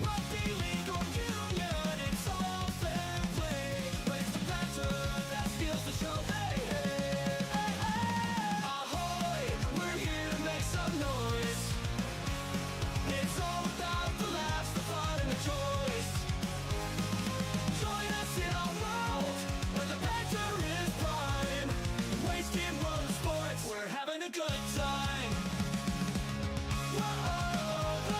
Rugby league or union, it's all fair play, but it's the banter that steals the show. Hey, hey, hey, hey. Ahoy, we're here to make some noise. It's all about the laughs, the fun, and the choice. Join us in our world, where the banter is prime. Wasted world of sports, we're having a good time. Whoa,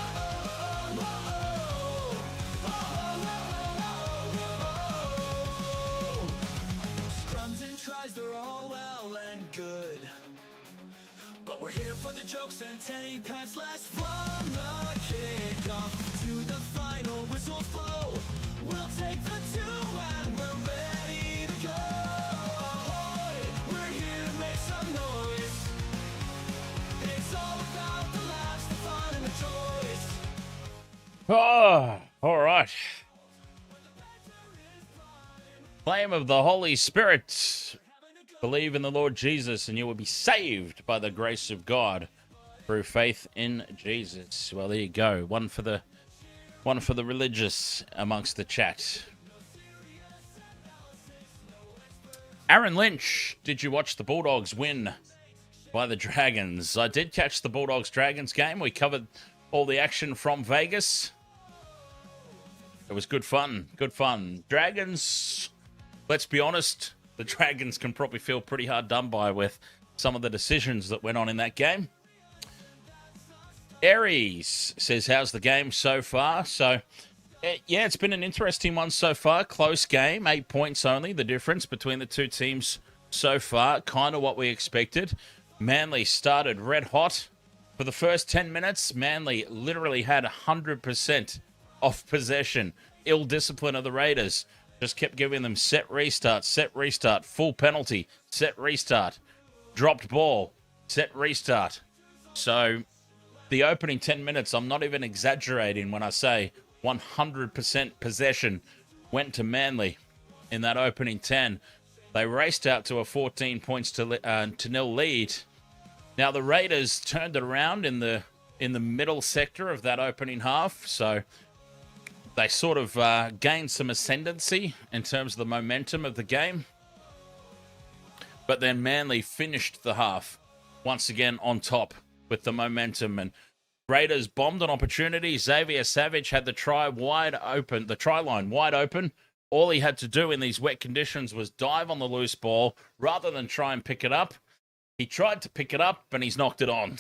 jokes and tank pads last from the kickoff to the final whistle blow. We'll take the two and we're ready to go. We're here to make some noise. It's all about the laughs, the fun, and the joys. Oh, all right. Flame of the Holy Spirit. Believe in the Lord Jesus and you will be saved by the grace of God through faith in Jesus. Well, there you go. One for the religious amongst the chat. Aaron Lynch, did you watch the Bulldogs win by the Dragons? I did catch the Bulldogs-Dragons game. We covered all the action from Vegas. It was good fun. Good fun. Dragons, let's be honest, the Dragons can probably feel pretty hard done by with some of the decisions that went on in that game. Aries says, how's the game so far? So, yeah, it's been an interesting one so far. Close game, 8 points only, the difference between the two teams so far. Kind of what we expected. Manly started red hot. For the first 10 minutes, Manly literally had 100% of possession. Ill discipline of the Raiders. Just kept giving them set restart, full penalty, set restart, dropped ball, set restart. So the opening 10 minutes, I'm not even exaggerating when I say 100% possession went to Manly in that opening 10. They raced out to a 14 points to nil lead. Now the Raiders turned it around in the middle sector of that opening half, so they sort of gained some ascendancy in terms of the momentum of the game. But then Manly finished the half once again on top with the momentum. And Raiders bombed an opportunity. Xavier Savage had the try line wide open. All he had to do in these wet conditions was dive on the loose ball rather than try and pick it up. He tried to pick it up and he's knocked it on.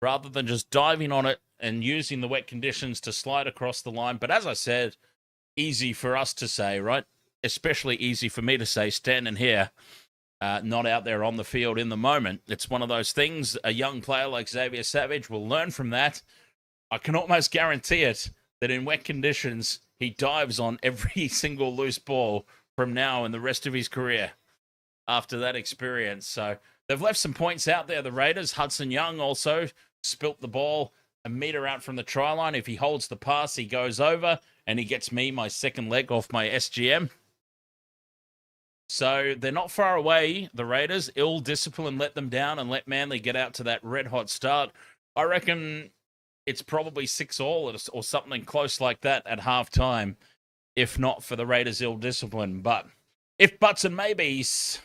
Rather than just diving on it and using the wet conditions to slide across the line. But as I said, easy for us to say, right? Especially easy for me to say standing here, not out there on the field in the moment. It's one of those things, a young player like Xavier Savage will learn from that. I can almost guarantee it, that in wet conditions, he dives on every single loose ball from now and the rest of his career after that experience. So they've left some points out there, the Raiders. Hudson Young also spilt the ball a meter out from the try line. If he holds the pass, he goes over and he gets me my second leg off my SGM. So they're not far away, the Raiders. Ill discipline let them down and let Manly get out to that red hot start. I reckon it's probably 6-6 or something close like that at halftime, if not for the Raiders' ill discipline. But if buts and maybes,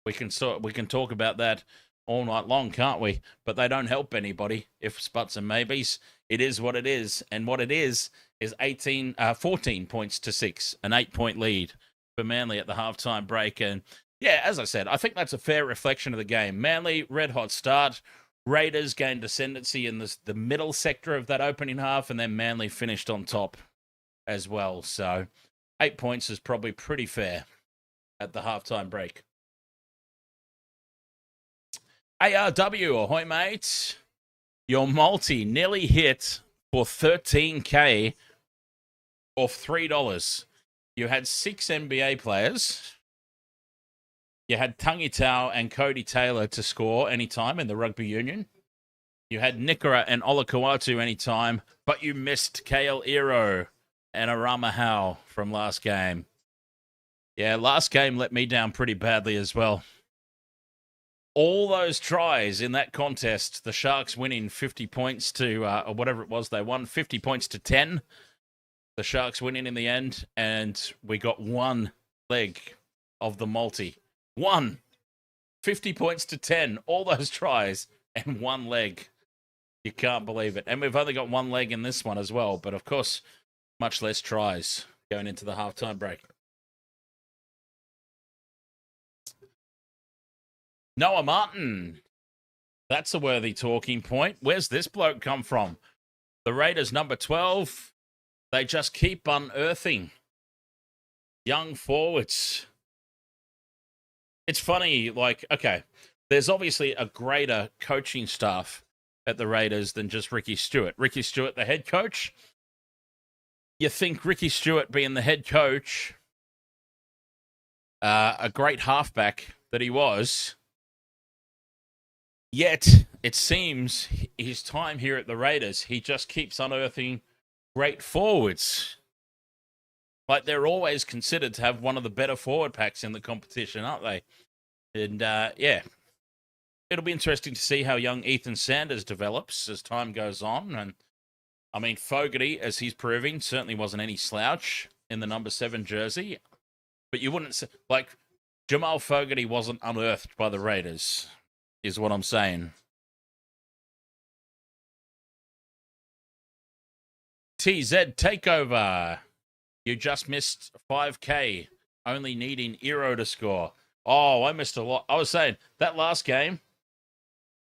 we can talk about that all night long, can't we? But they don't help anybody. If buts and maybes, it is what it is. And what it is 14 points to 6, an 8-point lead for Manly at the halftime break. And yeah, as I said, I think that's a fair reflection of the game. Manly, red hot start. Raiders gained ascendancy in the middle sector of that opening half, and then Manly finished on top as well. So 8 points is probably pretty fair at the halftime break. ARW, ahoy, mate. Your multi nearly hit for $13K off $3. You had 6 NBA players. You had Tungi Tau and Cody Taylor to score anytime in the rugby union. You had Nikora and Olakauatu anytime, but you missed Kale Iro and Arama Howe from last game. Yeah, last game let me down pretty badly as well. All those tries in that contest, the Sharks winning 50 points to, or whatever it was, they won 50 points to 10. The Sharks winning in the end, and we got one leg of the multi. 50 points to 10, all those tries, and one leg. You can't believe it. And we've only got one leg in this one as well, but of course, much less tries going into the halftime break. Noah Martin. That's a worthy talking point. Where's this bloke come from? The Raiders number 12. They just keep unearthing young forwards. It's funny, like, okay, there's obviously a greater coaching staff at the Raiders than just Ricky Stewart. Ricky Stewart, the head coach. You think Ricky Stewart being the head coach, a great halfback that he was, yet it seems his time here at the Raiders, he just keeps unearthing great forwards. Like, they're always considered to have one of the better forward packs in the competition, aren't they? And, yeah, it'll be interesting to see how young Ethan Sanders develops as time goes on. And, I mean, Fogarty, as he's proving, certainly wasn't any slouch in the number 7 jersey. But you wouldn't say, like, Jamal Fogarty wasn't unearthed by the Raiders, is what I'm saying. TZ Takeover. You just missed 5K, only needing Eero to score. Oh, I missed a lot. I was saying, that last game,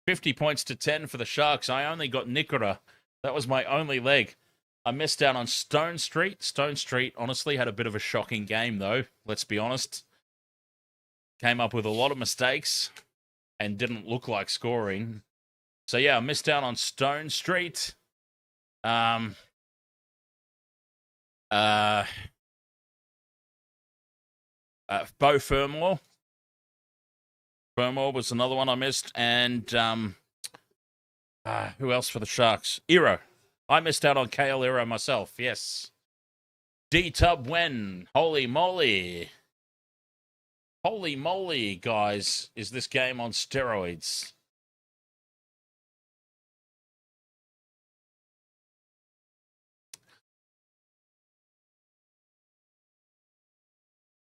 50 points to 10 for the Sharks. I only got Nikora. That was my only leg. I missed out on Stone Street. Stone Street, honestly, had a bit of a shocking game, though. Let's be honest. Came up with a lot of mistakes and didn't look like scoring. So, yeah, I missed out on Stone Street. Bo Fermor. Fermor was another one I missed. And who else for the Sharks? Eero. I missed out on Kale Eero myself, yes. D-Tub Wen. Holy moly. Holy moly, guys. Is this game on steroids?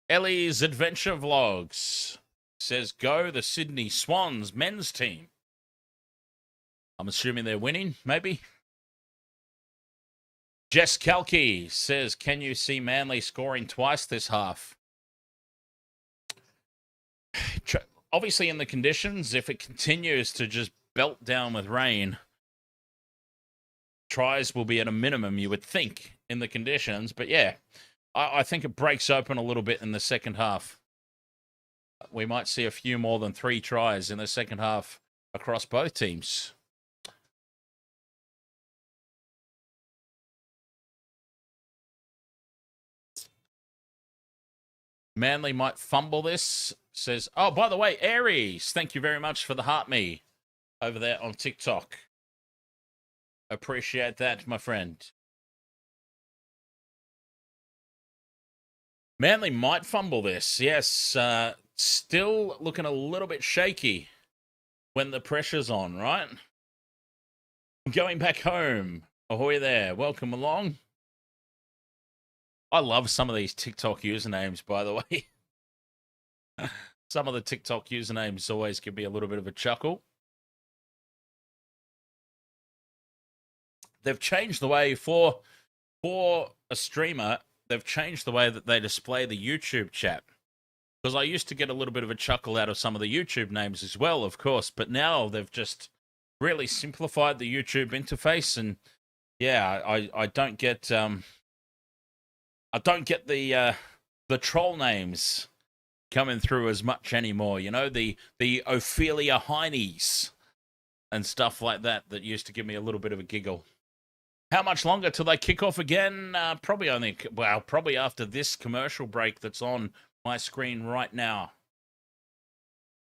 Ellie's Adventure Vlogs says, go the Sydney Swans men's team. I'm assuming they're winning, maybe. Jess Kalki says, can you see Manly scoring twice this half? Obviously, in the conditions, if it continues to just belt down with rain, tries will be at a minimum, you would think, in the conditions. But yeah, I think it breaks open a little bit in the second half. We might see a few more than 3 tries in the second half across both teams. Manly might fumble this. Says, oh, by the way, Aries, thank you very much for the heart me over there on TikTok. Appreciate that, my friend. Manly might fumble this. Yes, still looking a little bit shaky when the pressure's on, right? I'm going back home. Ahoy there. Welcome along. I love some of these TikTok usernames, by the way. Some of the TikTok usernames always give me a little bit of a chuckle. They've changed the way for a streamer, they've changed the way that they display the YouTube chat. Because I used to get a little bit of a chuckle out of some of the YouTube names as well, of course, but now they've just really simplified the YouTube interface, and yeah, I don't get the troll names coming through as much anymore. You know, the Ophelia Heinies and stuff like that used to give me a little bit of a giggle. How much longer till they kick off again? Probably after this commercial break that's on my screen right now.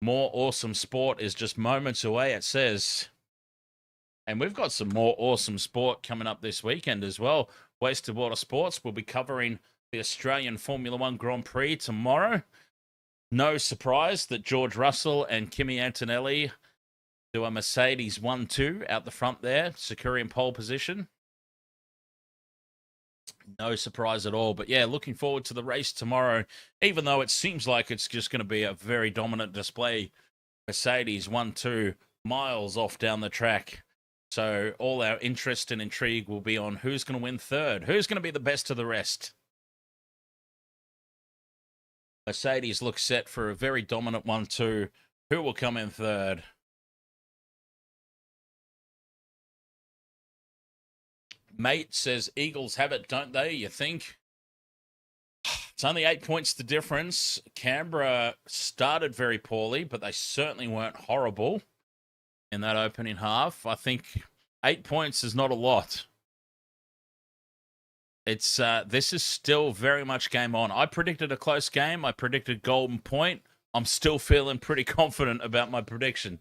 More awesome sport is just moments away, it says. And we've got some more awesome sport coming up this weekend as well. Wasted Water Sports will be covering the Australian Formula One Grand Prix tomorrow. No surprise that George Russell and Kimi Antonelli do a Mercedes 1-2 out the front there, securing pole position. No surprise at all. But yeah, looking forward to the race tomorrow, even though it seems like it's just going to be a very dominant display. Mercedes 1-2 miles off down the track. So all our interest and intrigue will be on who's going to win third, who's going to be the best of the rest. Mercedes looks set for a very dominant 1-2. Who will come in third? Mate says Eagles have it, don't they? You think? It's only 8 points the difference. Canberra started very poorly, but they certainly weren't horrible in that opening half. I think 8 points is not a lot. It's this is still very much game on. I predicted a close game. I predicted golden point. I'm still feeling pretty confident about my prediction.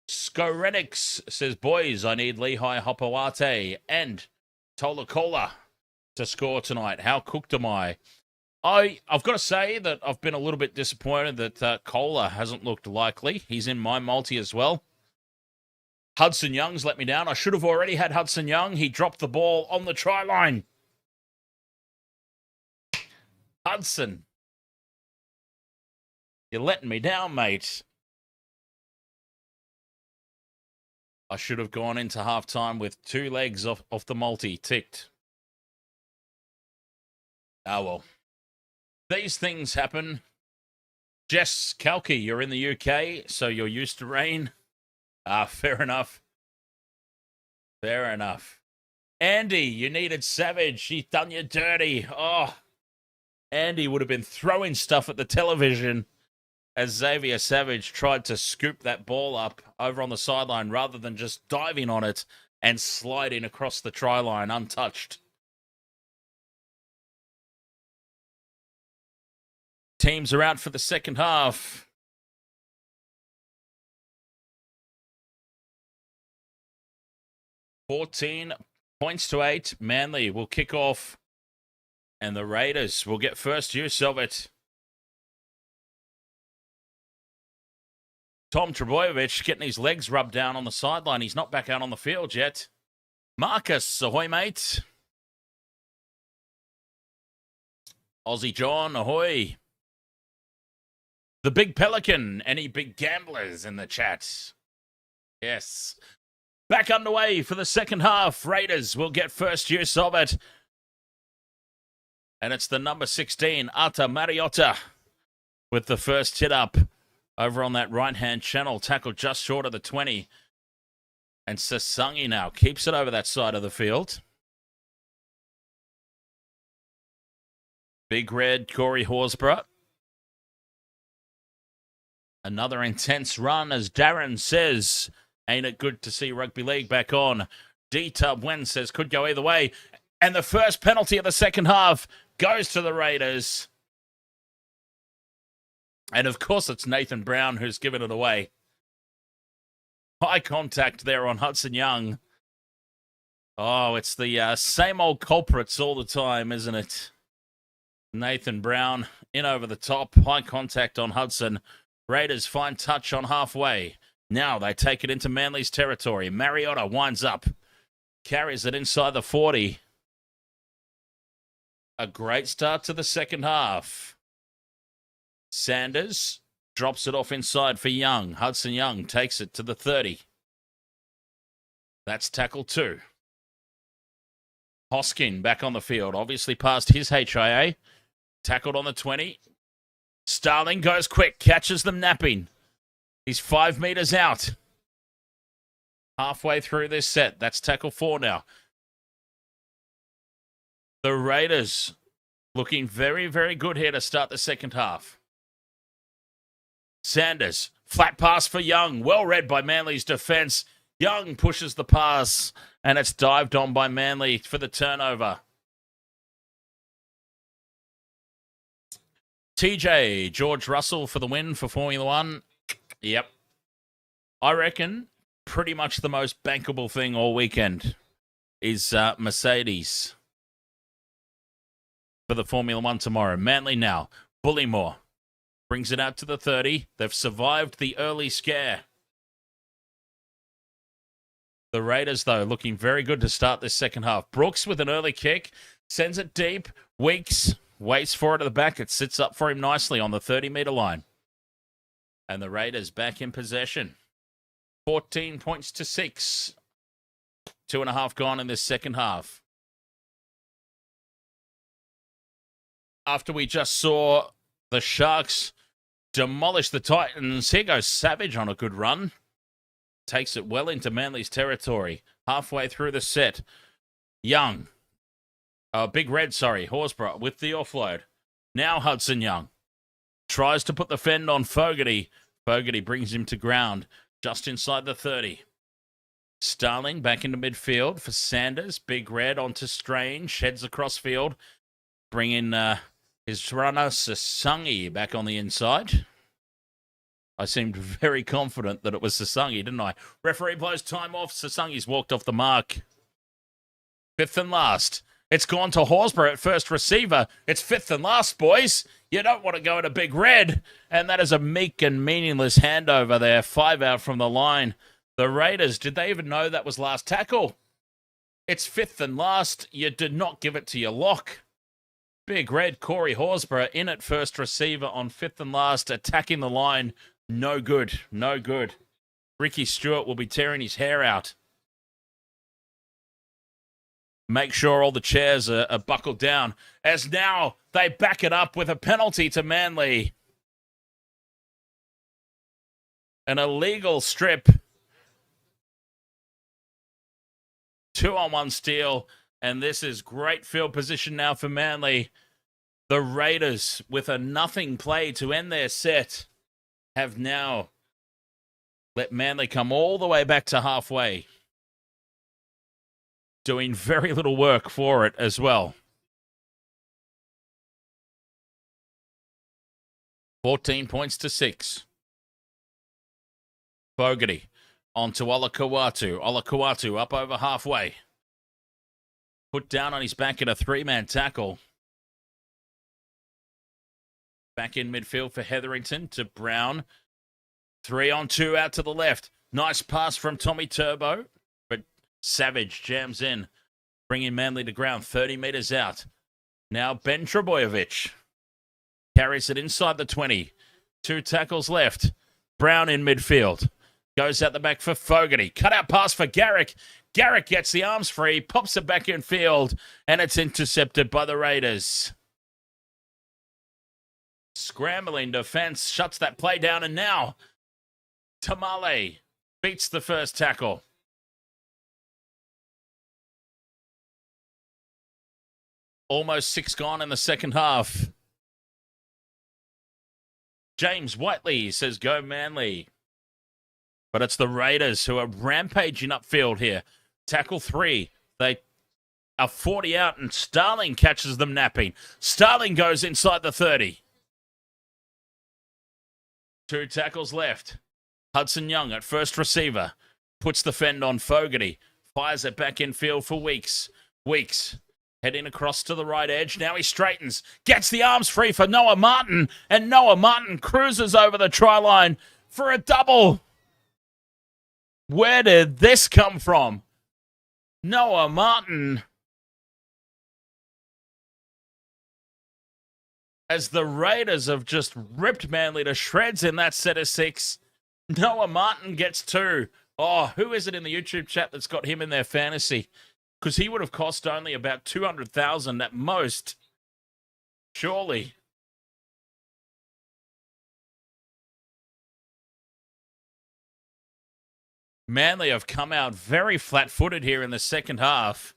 Skorenix says, boys, I need Lehigh Hopawate and Tolakola to score tonight. How cooked am I? I've got to say that I've been a little bit disappointed that Kohler hasn't looked likely. He's in my multi as well. Hudson Young's let me down. I should have already had Hudson Young. He dropped the ball on the try line. Hudson, you're letting me down, mate. I should have gone into halftime with 2 legs off the multi ticked. Oh, well. These things happen. Jess Kalki, you're in the UK, so you're used to rain. Fair enough. Fair enough. Andy, you needed Savage. He's done you dirty. Oh, Andy would have been throwing stuff at the television as Xavier Savage tried to scoop that ball up over on the sideline rather than just diving on it and sliding across the try line untouched. Teams are out for the second half. $14 to 8. Manly will kick off, and the Raiders will get first use of it. Tom Trebojevic getting his legs rubbed down on the sideline. He's not back out on the field yet. Marcus, ahoy, mate. Aussie John, ahoy. The Big Pelican, any big gamblers in the chat? Yes. Back underway for the second half. Raiders will get first use of it. And it's the number 16, Ata Mariotta, with the first hit up over on that right-hand channel. Tackled just short of the 20. And Sasangi now keeps it over that side of the field. Big Red, Corey Horsburgh. Another intense run, as Darren says. Ain't it good to see rugby league back on? D-Tub Wen says could go either way. And the first penalty of the second half goes to the Raiders. And of course it's Nathan Brown who's given it away. High contact there on Hudson Young. Oh, it's the same old culprits all the time, isn't it? Nathan Brown in over the top. High contact on Hudson. Raiders fine touch on halfway. Now they take it into Manly's territory. Mariotta winds up. Carries it inside the 40. A great start to the second half. Sanders drops it off inside for Young. Hudson Young takes it to the 30. That's tackle 2. Hoskin back on the field. Obviously past his HIA. Tackled on the 20. Starling goes quick. Catches them napping. He's 5 meters out. Halfway through this set. That's tackle 4 now. The Raiders looking very, very good here to start the second half. Sanders, flat pass for Young. Well read by Manly's defense. Young pushes the pass, and it's dived on by Manly for the turnover. TJ, George Russell for the win for Formula One. Yep. I reckon pretty much the most bankable thing all weekend is Mercedes for the Formula One tomorrow. Manly now. Bullymore brings it out to the 30. They've survived the early scare. The Raiders, though, looking very good to start this second half. Brooks with an early kick. Sends it deep. Weeks waits for it at the back. It sits up for him nicely on the 30-meter line. And the Raiders back in possession. 14 points to 6. 2.5 gone in this second half. After we just saw the Sharks demolish the Titans, here goes Savage on a good run. Takes it well into Manly's territory. Halfway through the set. Young Big Red, sorry, Horsburgh with the offload. Now Hudson Young tries to put the fend on Fogarty. Fogarty brings him to ground just inside the 30. Starling back into midfield for Sanders. Big Red onto Strange. Heads across field. Bring in his runner, Sasangi, back on the inside. I seemed very confident that it was Sasangi, didn't I? Referee blows time off. Sasangi's walked off the mark. Fifth and last. It's gone to Horsburgh at first receiver. It's fifth and last, boys. You don't want to go to Big Red. And that is a meek and meaningless handover there. 5 out from the line. The Raiders, did they even know that was last tackle? It's fifth and last. You did not give it to your lock. Big Red, Corey Horsburgh in at first receiver on fifth and last, attacking the line. No good. No good. Ricky Stewart will be tearing his hair out. Make sure all the chairs are buckled down, as now they back it up with a penalty to Manly. An illegal strip. 2-on-1 steal, and this is great field position now for Manly. The Raiders, with a nothing play to end their set, have now let Manly come all the way back to halfway. Doing very little work for it as well. 14 points to 6. Fogarty onto Olakau'atu. Olakau'atu up over halfway. Put down on his back in a 3-man tackle. Back in midfield for Hetherington to Brown. 3-on-2 out to the left. Nice pass from Tommy Turbo. But Savage jams in. Bringing Manly to ground 30 metres out. Now Ben Trebojevic carries it inside the 20. 2 tackles left. Brown in midfield. Goes out the back for Fogarty. Cut out pass for Garrick. Garrick gets the arms free, pops it back in field, and it's intercepted by the Raiders. Scrambling defense shuts that play down, and now Tamale beats the first tackle. Almost 6 gone in the second half. James Whiteley says, go Manly. But it's the Raiders who are rampaging upfield here. Tackle 3. They are 40 out, and Starling catches them napping. Starling goes inside the 30. 2 tackles left. Hudson Young at first receiver. Puts the fend on Fogarty. Fires it back in field for Weeks. Weeks heading across to the right edge. Now he straightens. Gets the arms free for Noah Martin. And Noah Martin cruises over the try line for a double. Where did this come from? Noah Martin. As the Raiders have just ripped Manly to shreds in that set of 6. Noah Martin gets 2. Oh, who is it in the YouTube chat that's got him in their fantasy? Because he would have cost only about 200,000 at most. Surely. Manly have come out very flat-footed here in the second half.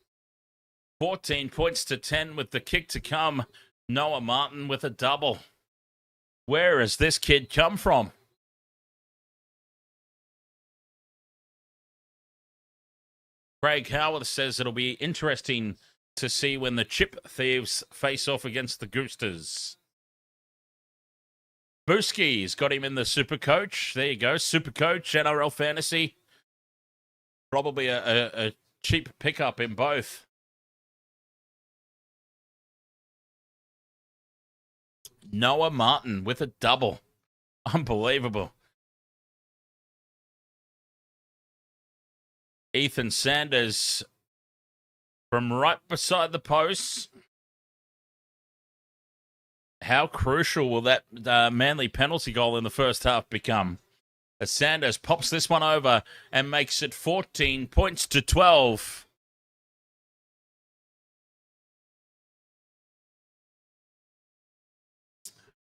14 points to 10 with the kick to come. Noah Martin with a double. Where has this kid come from? Craig Howard says it'll be interesting to see when the Chip Thieves face off against the Goosters. Booski's got him in the Super Coach. There you go, Super Coach, NRL Fantasy. Probably a cheap pickup in both. Noah Martin with a double. Unbelievable. Ethan Sanders from right beside the post. How crucial will that Manly penalty goal in the first half become? As Sanders pops this one over and makes it 14 points to 12.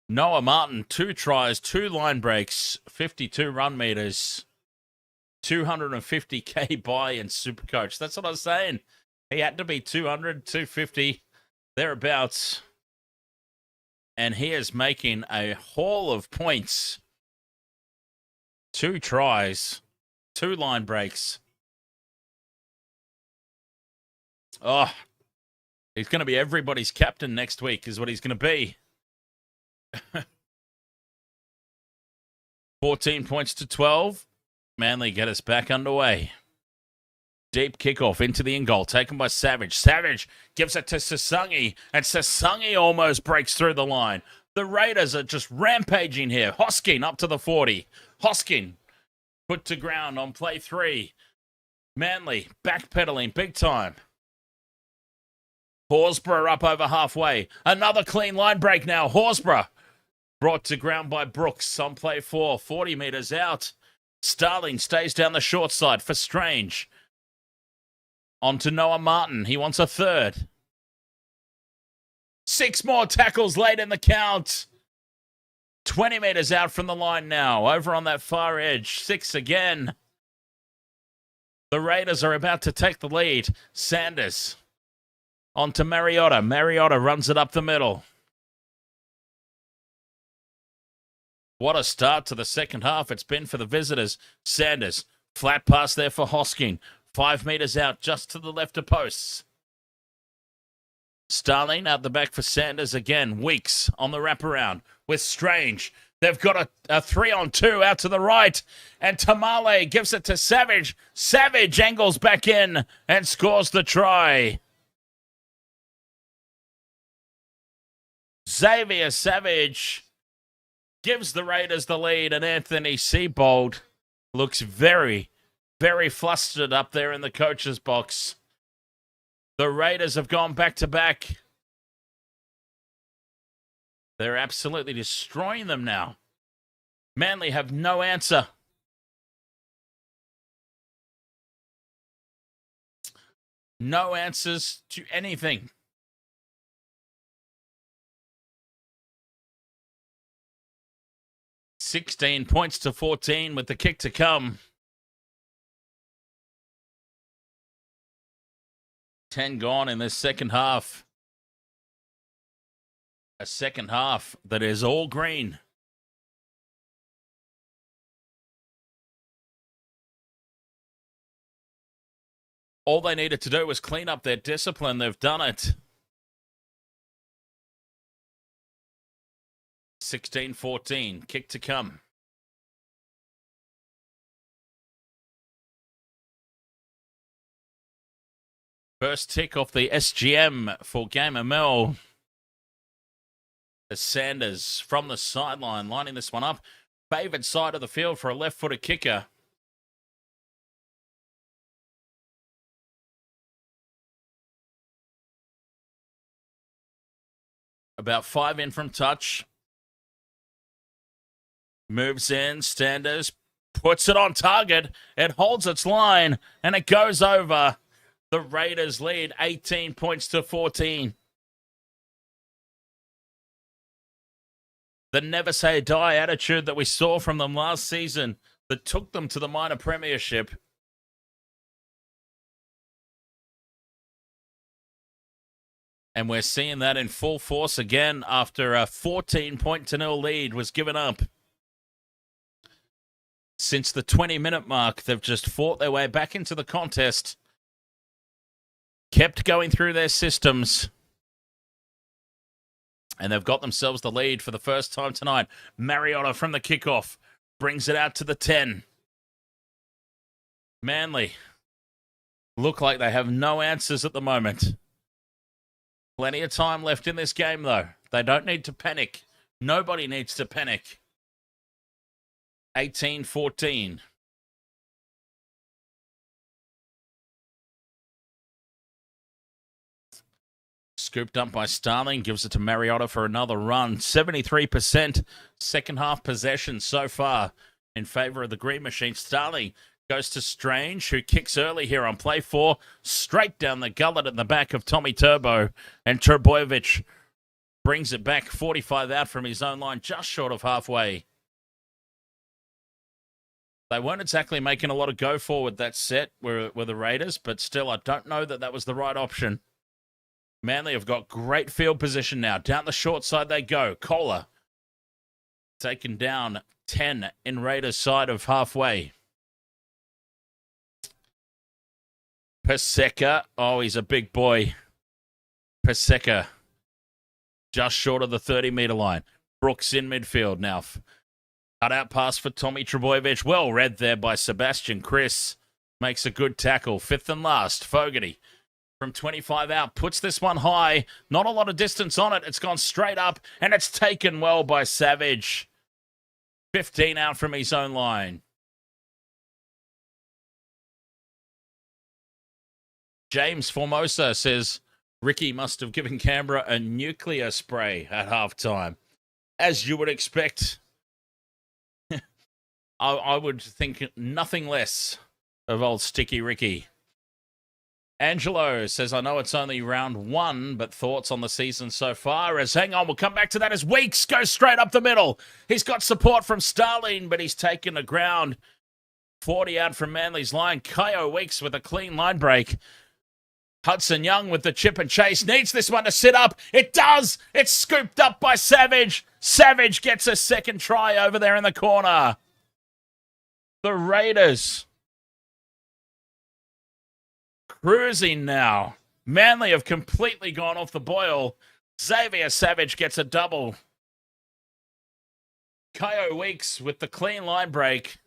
Noah Martin, 2 tries, 2 line breaks, 52 run meters, 250k buy in Supercoach. That's what I was saying. He had to be 200, 250. thereabouts. And he is making a haul of points. 2 tries, 2 line breaks. Oh, he's going to be everybody's captain next week is what he's going to be. 14 points to 12. Manly get us back underway. Deep kickoff into the in goal, taken by Savage. Savage gives it to Sasangi, and Sasangi almost breaks through the line. The Raiders are just rampaging here. Hoskin up to the 40. Hoskin put to ground on play 3. Manly backpedaling big time. Horsburgh up over halfway. Another clean line break now. Horsburgh brought to ground by Brooks on play 4. 40 metres out. Starling stays down the short side for Strange. On to Noah Martin. He wants a third. 6 more tackles late in the count. 20 metres out from the line now. Over on that far edge. 6 again. The Raiders are about to take the lead. Sanders. On to Mariota. Mariota runs it up the middle. What a start to the second half it's been for the visitors. Sanders. Flat pass there for Hosking. 5 metres out, just to the left of posts. Starling out the back for Sanders again. Weeks on the wraparound with Strange. They've got a 3-on-2 out to the right. And Tamale gives it to Savage. Savage angles back in and scores the try. Xavier Savage gives the Raiders the lead. And Anthony Seibold looks very flustered up there in the coach's box. The Raiders have gone back-to-back. They're absolutely destroying them now. Manly have no answer. No answers to anything. $16 points to 14 with the kick to come. 10 gone in this second half. A second half that is all green. All they needed to do was clean up their discipline. They've done it. 16-14. Kick to come. First tick off the SGM for Gamer Mel. The Sanders from the sideline, lining this one up. Favoured side of the field for a left-footed kicker. About 5 in from touch. Moves in, Sanders puts it on target. It holds its line, and it goes over. The Raiders lead 18 points to 14. The never say die attitude that we saw from them last season that took them to the minor premiership. And we're seeing that in full force again after a 14-0 lead was given up. Since the 20-minute mark, they've just fought their way back into the contest. Kept going through their systems. And they've got themselves the lead for the first time tonight. Mariota from the kickoff brings it out to the 10. Manly look like they have no answers at the moment. Plenty of time left in this game, though. They don't need to panic. Nobody needs to panic. 18-14. Scooped up by Starling, gives it to Mariota for another run. 73% second half possession so far in favour of the Green Machine. Starling goes to Strange, who kicks early here on play 4. Straight down the gullet at the back of Tommy Turbo. And Trbojevic brings it back 45 out from his own line, just short of halfway. They weren't exactly making a lot of go forward that set were the Raiders, but still, I don't know that was the right option. Manly have got great field position now. Down the short side they go. Kohler taken down 10 in Raiders' side of halfway. Paseka. Oh, he's a big boy. Paseka just short of the 30-metre line. Brooks in midfield now. Cut out pass for Tommy Trebojevic. Well read there by Sebastian Chris. Makes a good tackle. Fifth and last. Fogarty from 25 out. Puts this one high. Not a lot of distance on it. It's gone straight up. And it's taken well by Savage. 15 out from his own line. James Formosa says Ricky must have given Canberra a nuclear spray at halftime. As you would expect. I would think nothing less of old Sticky Ricky. Angelo says, I know it's only round 1, but thoughts on the season so far? As hang on, we'll come back to that as Weeks goes straight up the middle. He's got support from Starling, but he's taken the ground. 40 out from Manly's line. Kyo Weeks with a clean line break. Hudson Young with the chip and chase. Needs this one to sit up. It does. It's scooped up by Savage. Savage gets a second try over there in the corner. The Raiders cruising now. Manly have completely gone off the boil. Xavier Savage gets a double. Kyo Weeks with the clean line break.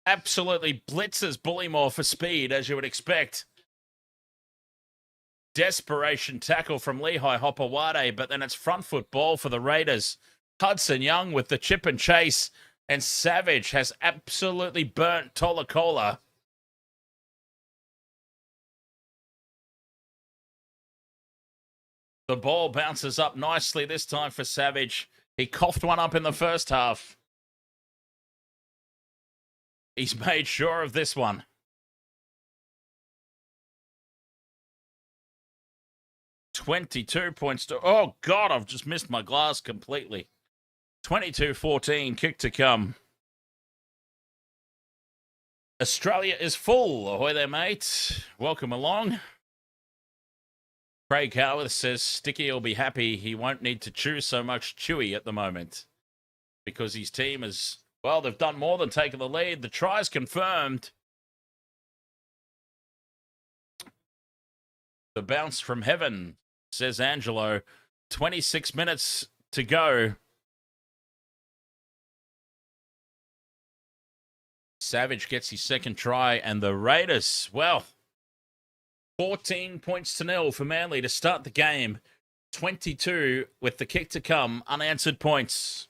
Absolutely blitzes Bullymore for speed, as you would expect. Desperation tackle from Lehigh Hopewade, but then it's front foot ball for the Raiders. Hudson Young with the chip and chase. And Savage has absolutely burnt Tolakola. The ball bounces up nicely this time for Savage. He coughed one up in the first half. He's made sure of this one. $22 points to... Oh, God, I've just missed my glass completely. 22-14, kick to come. Australia is full. Ahoy there, mate. Welcome along. Craig Howarth says Sticky will be happy he won't need to chew so much chewy at the moment. Because his team is, well, they've done more than taking the lead. The try's confirmed. The bounce from heaven, says Angelo. 26 minutes to go. Savage gets his second try, and the Raiders, well, 14 points to 0 for Manly to start the game. 22 with the kick to come, unanswered points.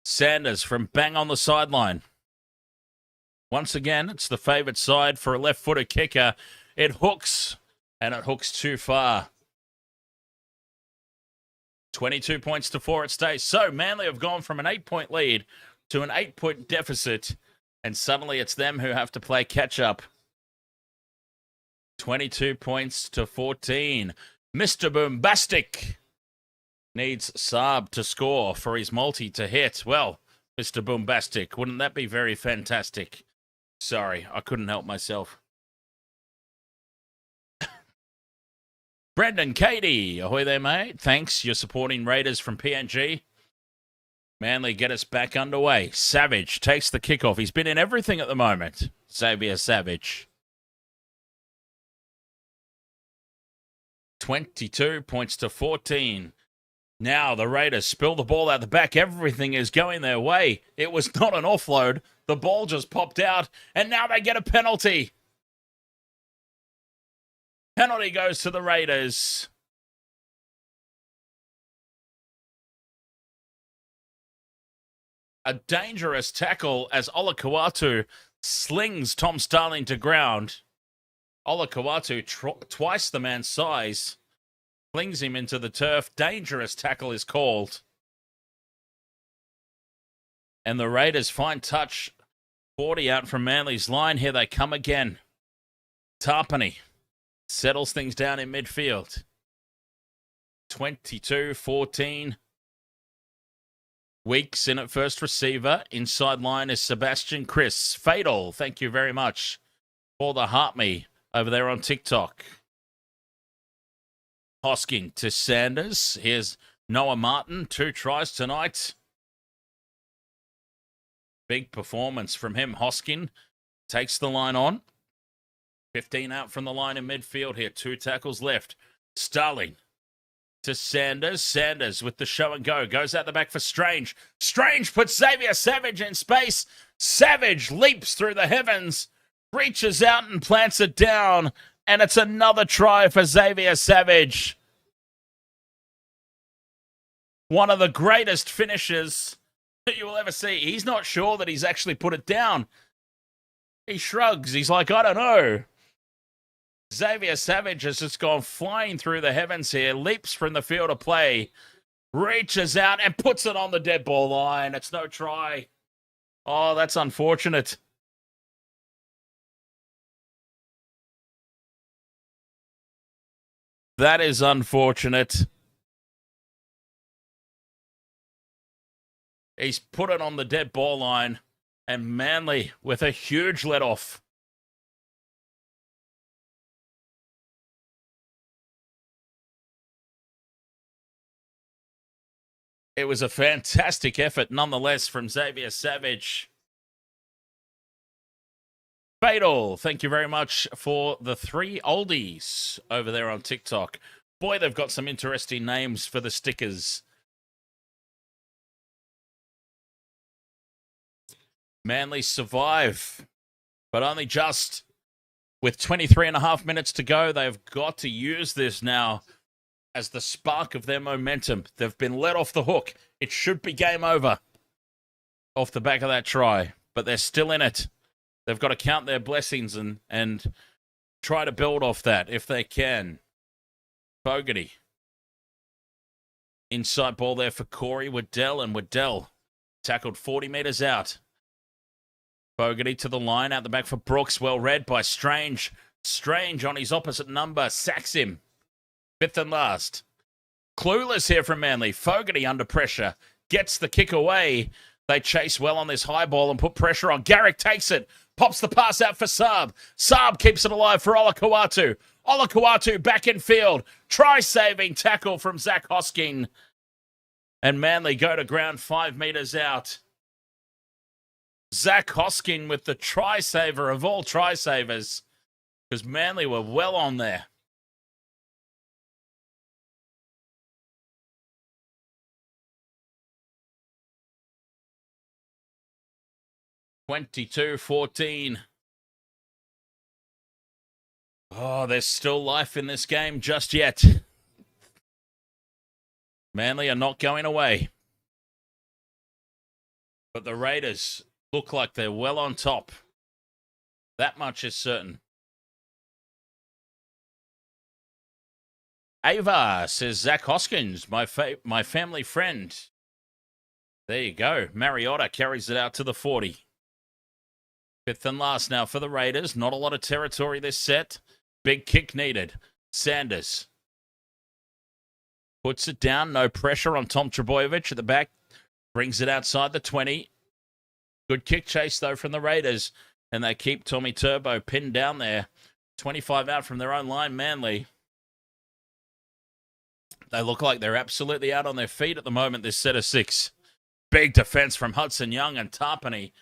Sanders from bang on the sideline. Once again, it's the favourite side for a left-footed kicker. It hooks, and it hooks too far. 22 points to 4 it stays. So Manly have gone from an 8-point lead to an 8-point deficit, and suddenly it's them who have to play catch-up. 22 points to 14. Mr. Boombastic needs Saab to score for his multi to hit. Well, Mr. Boombastic, wouldn't that be very fantastic? Sorry, I couldn't help myself. Brendan Cady, ahoy there, mate. Thanks. You're supporting Raiders from PNG. Manly get us back underway. Savage takes the kickoff. He's been in everything at the moment. Xavier Savage. 22 points to 14. Now the Raiders spill the ball out the back. Everything is going their way. It was not an offload. The ball just popped out, and now they get a penalty. Penalty goes to the Raiders. A dangerous tackle as Olakau'atu slings Tom Starling to ground. Olakau'atu, twice the man's size, flings him into the turf. Dangerous tackle is called. And the Raiders find touch. 40 out from Manly's line. Here they come again. Tarpany settles things down in midfield. 22-14. Weeks in at first receiver. Inside line is Sebastian Chris. Fatal, thank you very much for the heart me over there on TikTok. Hosking to Sanders. Here's Noah Martin. 2 tries tonight. Big performance from him. Hosking takes the line on. 15 out from the line in midfield here. 2 tackles left. Starling to Sanders. Sanders with the show and go. Goes out the back for Strange. Strange puts Xavier Savage in space. Savage leaps through the heavens. Reaches out and plants it down. And it's another try for Xavier Savage. One of the greatest finishes that you will ever see. He's not sure that he's actually put it down. He shrugs. He's like, I don't know. Xavier Savage has just gone flying through the heavens here. Leaps from the field of play. Reaches out and puts it on the dead ball line. It's no try. Oh, that's unfortunate. That is unfortunate. He's put it on the dead ball line, and Manly with a huge let-off. It was a fantastic effort, nonetheless, from Xavier Savage. Fatal, thank you very much for the 3 oldies over there on TikTok. Boy, they've got some interesting names for the stickers. Manly survive, but only just. With 23.5 minutes to go, they've got to use this now as the spark of their momentum. They've been let off the hook. It should be game over off the back of that try, but they're still in it. They've got to count their blessings and try to build off that if they can. Fogarty. Inside ball there for Corey Waddell, and Waddell tackled 40 metres out. Fogarty to the line, out the back for Brooks. Well read by Strange. Strange on his opposite number. Sacks him. 5th and last. Clueless here from Manly. Fogarty under pressure. Gets the kick away. They chase well on this high ball and put pressure on. Garrick takes it. Pops the pass out for Saab. Saab keeps it alive for Olakau'atu. Olakau'atu back in field. Try-saving tackle from Zach Hosking. And Manly go to ground 5 metres out. Zach Hosking with the try-saver of all try-savers. Because Manly were well on there. (22-14). Oh, there's still life in this game just yet. Manly are not going away. But the Raiders look like they're well on top. That much is certain. Ava says, Zach Hoskins, my family friend. There you go. Mariota carries it out to the 40. 5th and last now for the Raiders. Not a lot of territory this set. Big kick needed. Sanders puts it down. No pressure on Tom Trebojevic at the back. Brings it outside the 20. Good kick chase, though, from the Raiders. And they keep Tommy Turbo pinned down there. 25 out from their own line, Manly. They look like they're absolutely out on their feet at the moment, this set of 6. Big defense from Hudson Young and Tarpany.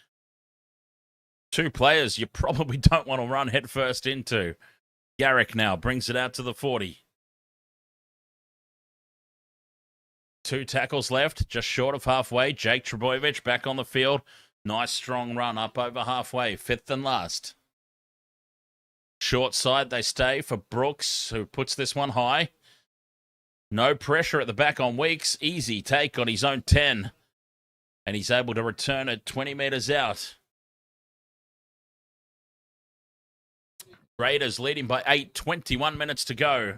2 players you probably don't want to run headfirst into. Garrick now brings it out to the 40. 2 tackles left, just short of halfway. Jake Trebojevic back on the field. Nice strong run up over halfway. 5th and last. Short side they stay for Brooks, who puts this one high. No pressure at the back on Weeks. Easy take on his own 10. And he's able to return it 20 metres out. Raiders leading by 8, 21 minutes to go.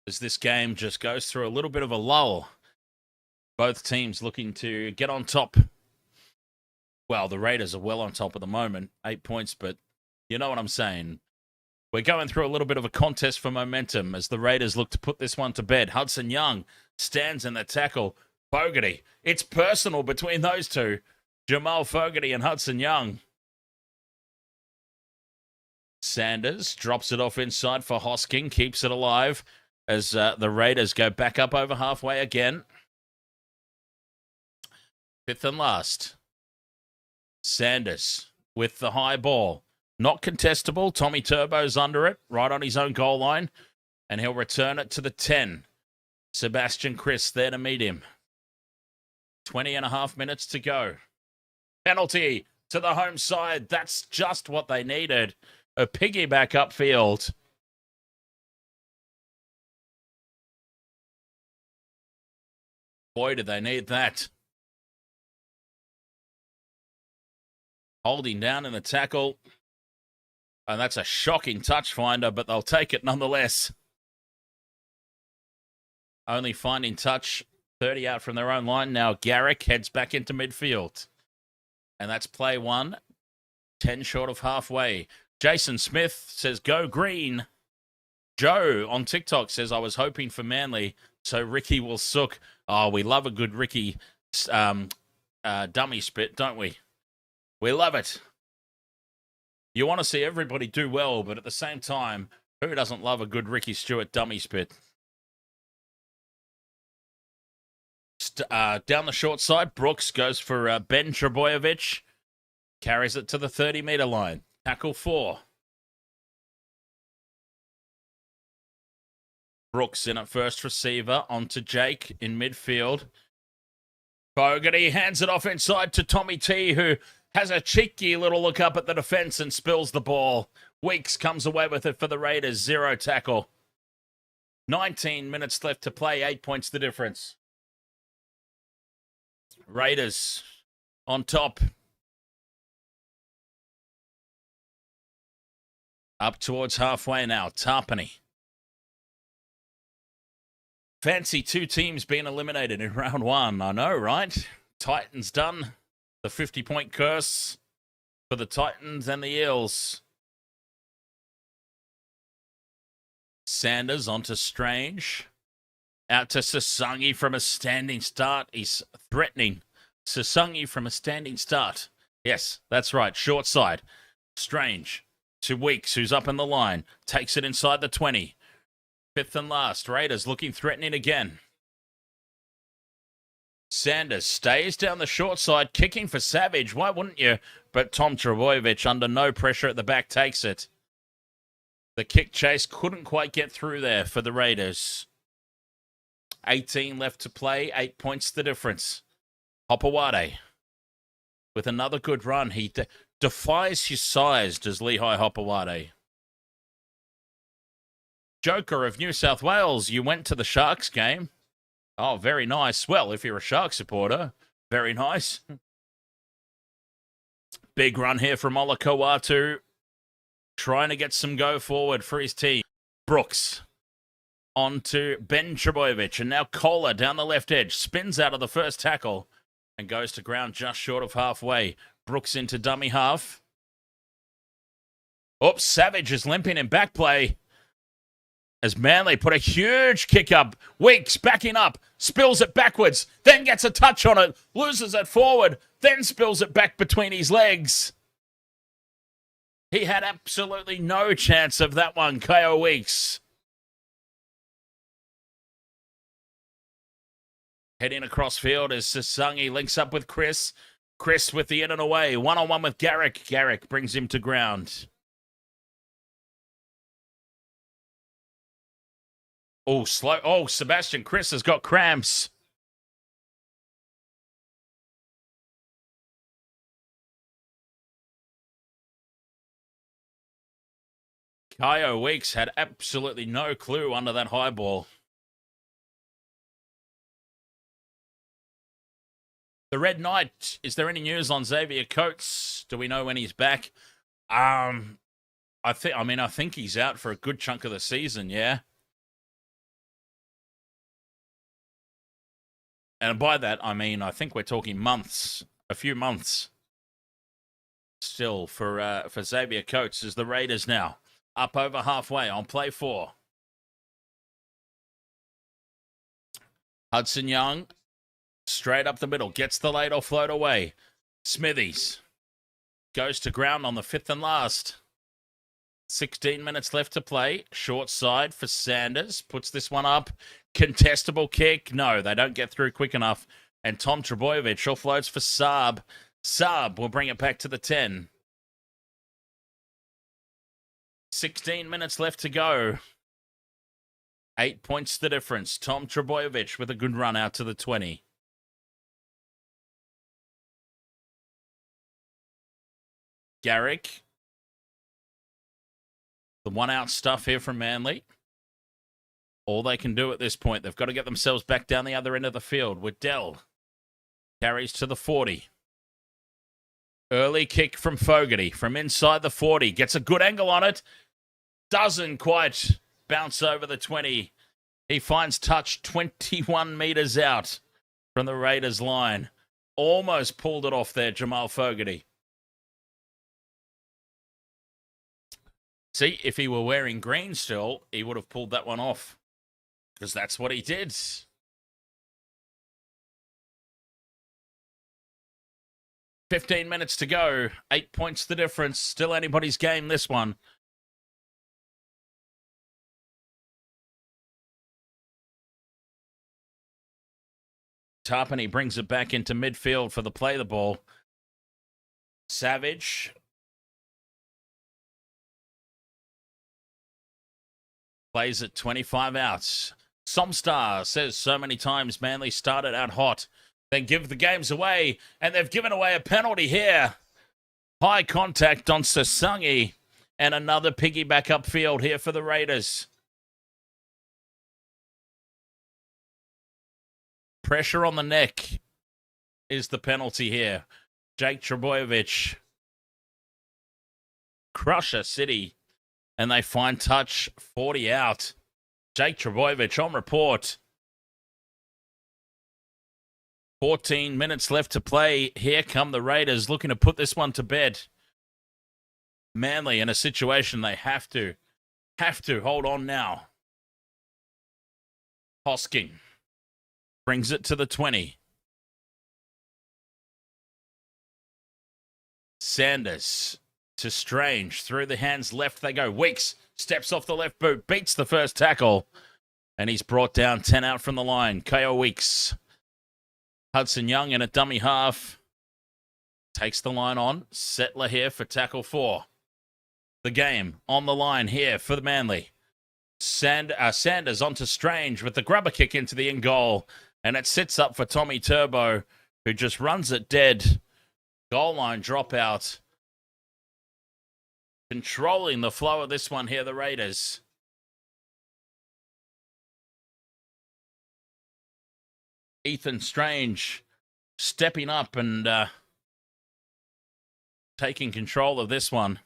As this game just goes through a little bit of a lull. Both teams looking to get on top. Well, the Raiders are well on top at the moment. 8 points, but you know what I'm saying. We're going through a little bit of a contest for momentum as the Raiders look to put this one to bed. Hudson Young stands in the tackle. Fogarty. It's personal between those two. Jamal Fogarty and Hudson Young. Sanders drops it off inside for Hosking. Keeps it alive as the Raiders go back up over halfway again. Fifth and last. Sanders with the high ball. Not contestable. Tommy Turbo's under it, right on his own goal line. And he'll return it to the 10. Sebastian Chris there to meet him. 20.5 minutes to go. Penalty to the home side. That's just what they needed. A piggyback upfield. Boy, did they need that. Holding down in the tackle. And that's a shocking touch finder, but they'll take it nonetheless. Only finding touch 30 out from their own line. Now Garrick heads back into midfield. And that's play 1. 10 short of halfway. Jason Smith says, go green. Joe on TikTok says, I was hoping for Manly, so Ricky will sook. Oh, we love a good Ricky dummy spit, don't we? We love it. You want to see everybody do well, but at the same time, who doesn't love a good Ricky Stewart dummy spit? Down the short side, Brooks goes for Ben Trebojevic. Carries it to the 30-metre line. Tackle 4. Brooks in at first receiver. Onto Jake in midfield. Fogarty hands it off inside to Tommy T, who has a cheeky little look up at the defence and spills the ball. Weeks comes away with it for the Raiders. 0 tackle. 19 minutes left to play. 8 points the difference. Raiders on top. Up towards halfway now. Tarpany. Fancy 2 teams being eliminated in round 1. I know, right? Titans done. The 50-point curse for the Titans and the Eels. Sanders onto Strange. Out to Sasangi from a standing start. He's threatening Sasangi from a standing start. Yes, that's right. Short side. Strange to Weeks, who's up in the line. Takes it inside the 20. Fifth and last. Raiders looking threatening again. Sanders stays down the short side, kicking for Savage. Why wouldn't you? But Tom Trebojevic, under no pressure at the back, takes it. The kick chase couldn't quite get through there for the Raiders. 18 left to play, 8 points the difference. Hopewade with another good run. He defies his size, does Lehigh Hopewade. Joker of New South Wales, you went to the Sharks game. Oh, very nice. Well, if you're a Shark supporter, very nice. Big run here from Olakau'atu. Trying to get some go forward for his team. Brooks on to Ben Trebojevic. And now Kohler down the left edge. Spins out of the first tackle and goes to ground just short of halfway. Brooks into dummy half. Oops, Savage is limping in back play. As Manly put a huge kick up. Weeks backing up. Spills it backwards. Then gets a touch on it. Loses it forward. Then spills it back between his legs. He had absolutely no chance of that one, Kyle Weeks. Heading across field as Sasangi links up with Chris. Chris with the in and away. One-on-one with Garrick. Garrick brings him to ground. Oh, slow. Oh, Sebastian Chris has got cramps. Kyo Weeks had absolutely no clue under that high ball. The Red Knight, is there any news on Xavier Coates? Do we know when he's back? I think he's out for a good chunk of the season, yeah. And by that, I mean, I think we're talking months, a few months still for Xavier Coates as the Raiders now up over halfway on play 4. Hudson Young, straight up the middle, gets the late or float away. Smithies goes to ground on the fifth and last. 16 minutes left to play. Short side for Sanders. Puts this one up. Contestable kick. No, they don't get through quick enough. And Tom Trebojevic offloads for Saab. Saab will bring it back to the 10. 16 minutes left to go. 8 points the difference. Tom Trebojevic with a good run out to the 20. Garrick. The one-out stuff here from Manly. All they can do at this point, they've got to get themselves back down the other end of the field. Waddell carries to the 40. Early kick from Fogarty from inside the 40. Gets a good angle on it. Doesn't quite bounce over the 20. He finds touch 21 metres out from the Raiders line. Almost pulled it off there, Jamal Fogarty. See, if he were wearing green still, he would have pulled that one off. Because that's what he did. "15 minutes to go. 8 points the difference. Still anybody's game, this one. Tarpany brings it back into midfield for the play the ball. Savage plays it 25 outs. Somstar says so many times Manly started out hot, then give the games away, and they've given away a penalty here. High contact on Sasangi, and another piggyback upfield here for the Raiders. Pressure on the neck is the penalty here. Jake Trebojevic. Crusher City. And they find touch 40 out. Jake Trebojevic on report. 14 minutes left to play. Here come the Raiders looking to put this one to bed. Manly in a situation they have to hold on now. Hosking brings it to the 20. Sanders to Strange. Through the hands left they go. Weeks steps off the left boot. Beats the first tackle. And he's brought down 10 out from the line. Ko Weeks. Hudson Young in a dummy half. Takes the line on. Settler here for tackle 4. The game on the line here for the Manly. Sanders onto Strange with the grubber kick into the in goal. And it sits up for Tommy Turbo, who just runs it dead. Goal line dropout. Controlling the flow of this one here, the Raiders. Ethan Strange stepping up and taking control of this one.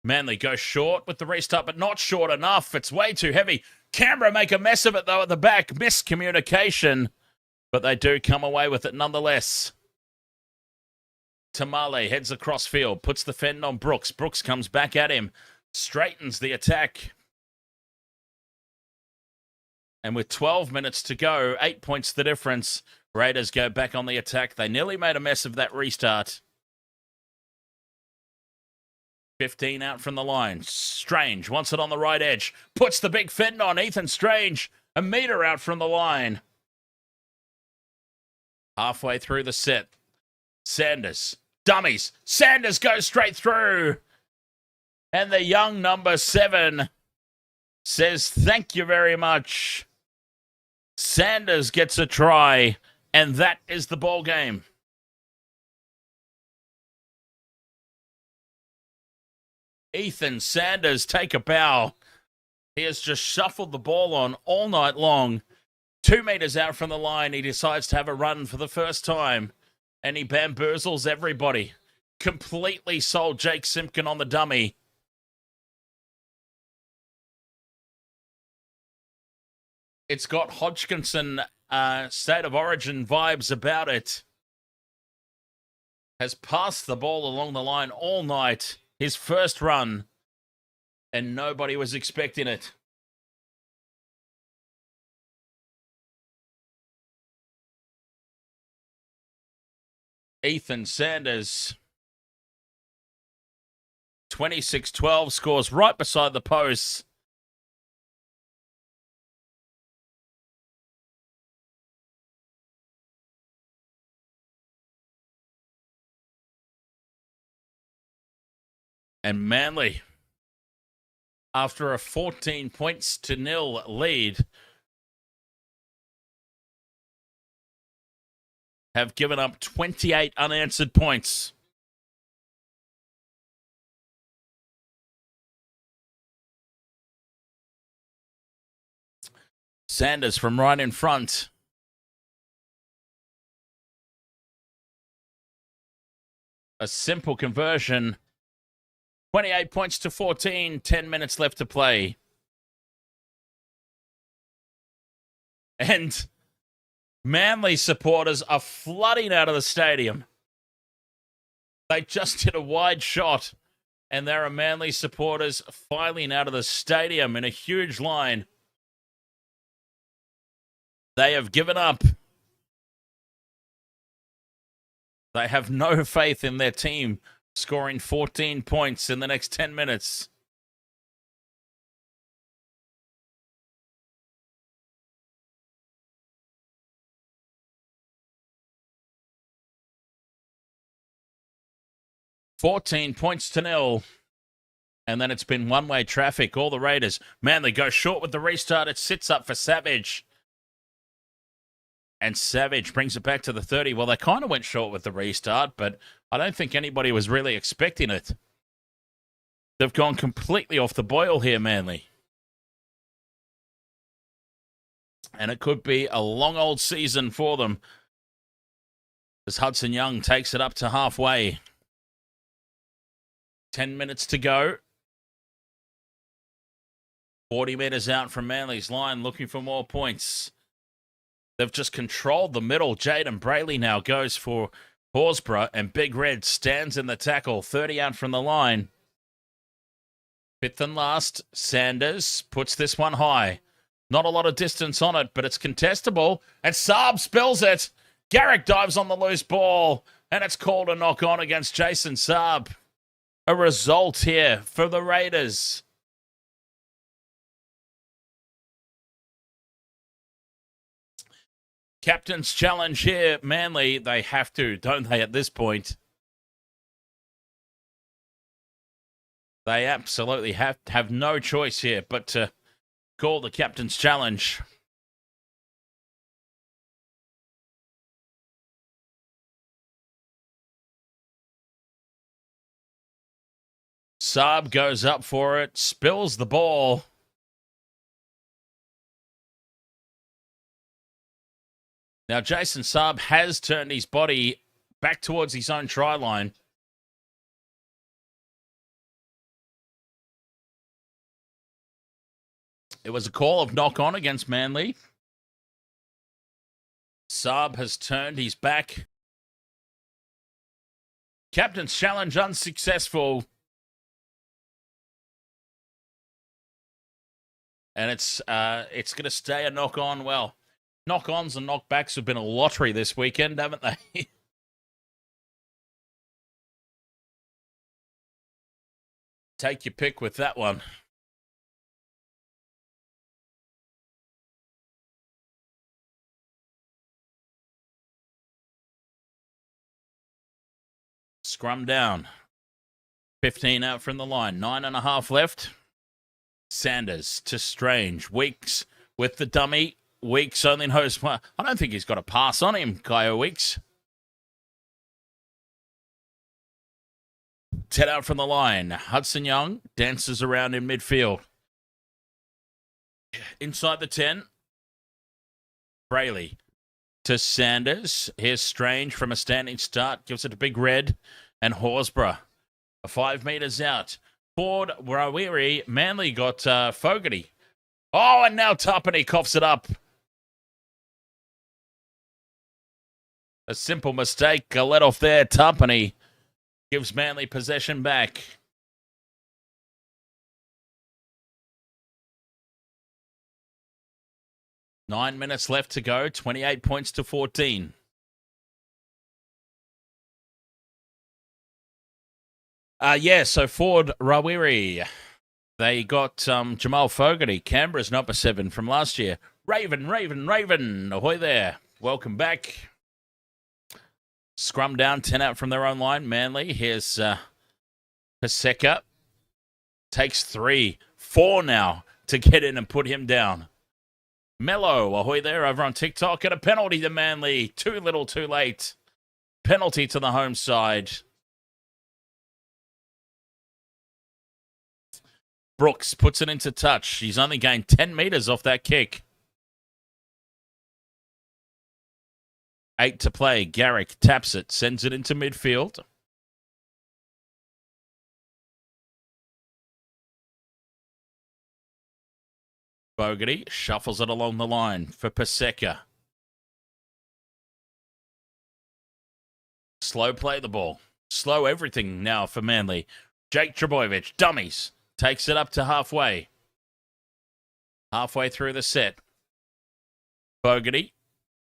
Manly goes short with the restart, but not short enough. It's way too heavy. Canberra make a mess of it, though, at the back. Miscommunication, but they do come away with it nonetheless. Tamale heads across field, puts the fend on Brooks. Brooks comes back at him, straightens the attack. And with 12 minutes to go, 8 points the difference, Raiders go back on the attack. They nearly made a mess of that restart. 15 out from the line. Strange wants it on the right edge. Puts the big fend on Ethan Strange. A metre out from the line. Halfway through the set. Sanders. Dummies. Sanders goes straight through. And the young number 7 says, thank you very much. Sanders gets a try. And that is the ball game. Ethan Sanders take a bow. He has just shuffled the ball on all night long. 2 meters out from the line, he decides to have a run for the first time. And he bamboozles everybody. Completely sold Jake Simpkin on the dummy. It's got Hodgkinson State of Origin vibes about it. Has passed the ball along the line all night. His first run. And nobody was expecting it. Ethan Sanders. 26-12 scores right beside the post. And Manly, after a 14 points to nil lead, have given up 28 unanswered points. Sanders from right in front. A simple conversion. 28 points to 14, 10 minutes left to play. And Manly supporters are flooding out of the stadium. They just hit a wide shot, and there are Manly supporters filing out of the stadium in a huge line. They have given up. They have no faith in their team scoring 14 points in the next 10 minutes. $14 to 0. And then it's been one-way traffic. All the Raiders. Manly go short with the restart. It sits up for Savage. And Savage brings it back to the 30. Well, they kind of went short with the restart, but I don't think anybody was really expecting it. They've gone completely off the boil here, Manly. And it could be a long old season for them as Hudson Young takes it up to halfway. 10 minutes to go. 40 metres out from Manly's line, looking for more points. They've just controlled the middle. Jaden Brayley now goes for Horsburgh, and Big Red stands in the tackle. 30 out from the line. Fifth and last, Sanders puts this one high. Not a lot of distance on it, but it's contestable. And Saab spills it. Garrick dives on the loose ball, and it's called a knock-on against Jason Saab. A result here for the Raiders. Captain's challenge here, Manly. They have to, don't they, at this point? They absolutely have no choice here but to call the captain's challenge. Saab goes up for it, spills the ball. Now, Jason Saab has turned his body back towards his own try line. It was a call of knock-on against Manly. Saab has turned his back. Captain's challenge unsuccessful. And it's going to stay a knock-on. Well, knock-ons and knockbacks have been a lottery this weekend, haven't they? Take your pick with that one. Scrum down. 15 out from the line. 9.5 left. Sanders to Strange. Weeks with the dummy. Weeks only knows. I don't think he's got a pass on him, Kyle Weeks. 10 out from the line. Hudson Young dances around in midfield. Inside the 10. Brayley to Sanders. Here's Strange from a standing start. Gives it to Big Red and Horsburgh. 5 metres out. Ford, Warawiri, Manly got Fogarty. Oh, and now Tapani coughs it up. A simple mistake. A let off there. Tapani gives Manly possession back. Nine minutes left to go. 28 points to 14. So Ford Rawiri, they got Jamal Fogarty, Canberra's number 7 from last year. Raven, ahoy there. Welcome back. Scrum down, 10 out from their own line. Manly, here's Paseka. Takes 3, 4 now to get in and put him down. Mello, ahoy there over on TikTok. And a penalty to Manly. Too little, too late. Penalty to the home side. Brooks puts it into touch. He's only gained 10 metres off that kick. 8 to play. Garrick taps it, sends it into midfield. Fogarty shuffles it along the line for Paseka. Slow play the ball. Slow everything now for Manly. Jake Trbojevic, dummies. Takes it up to halfway. Halfway through the set. Fogarty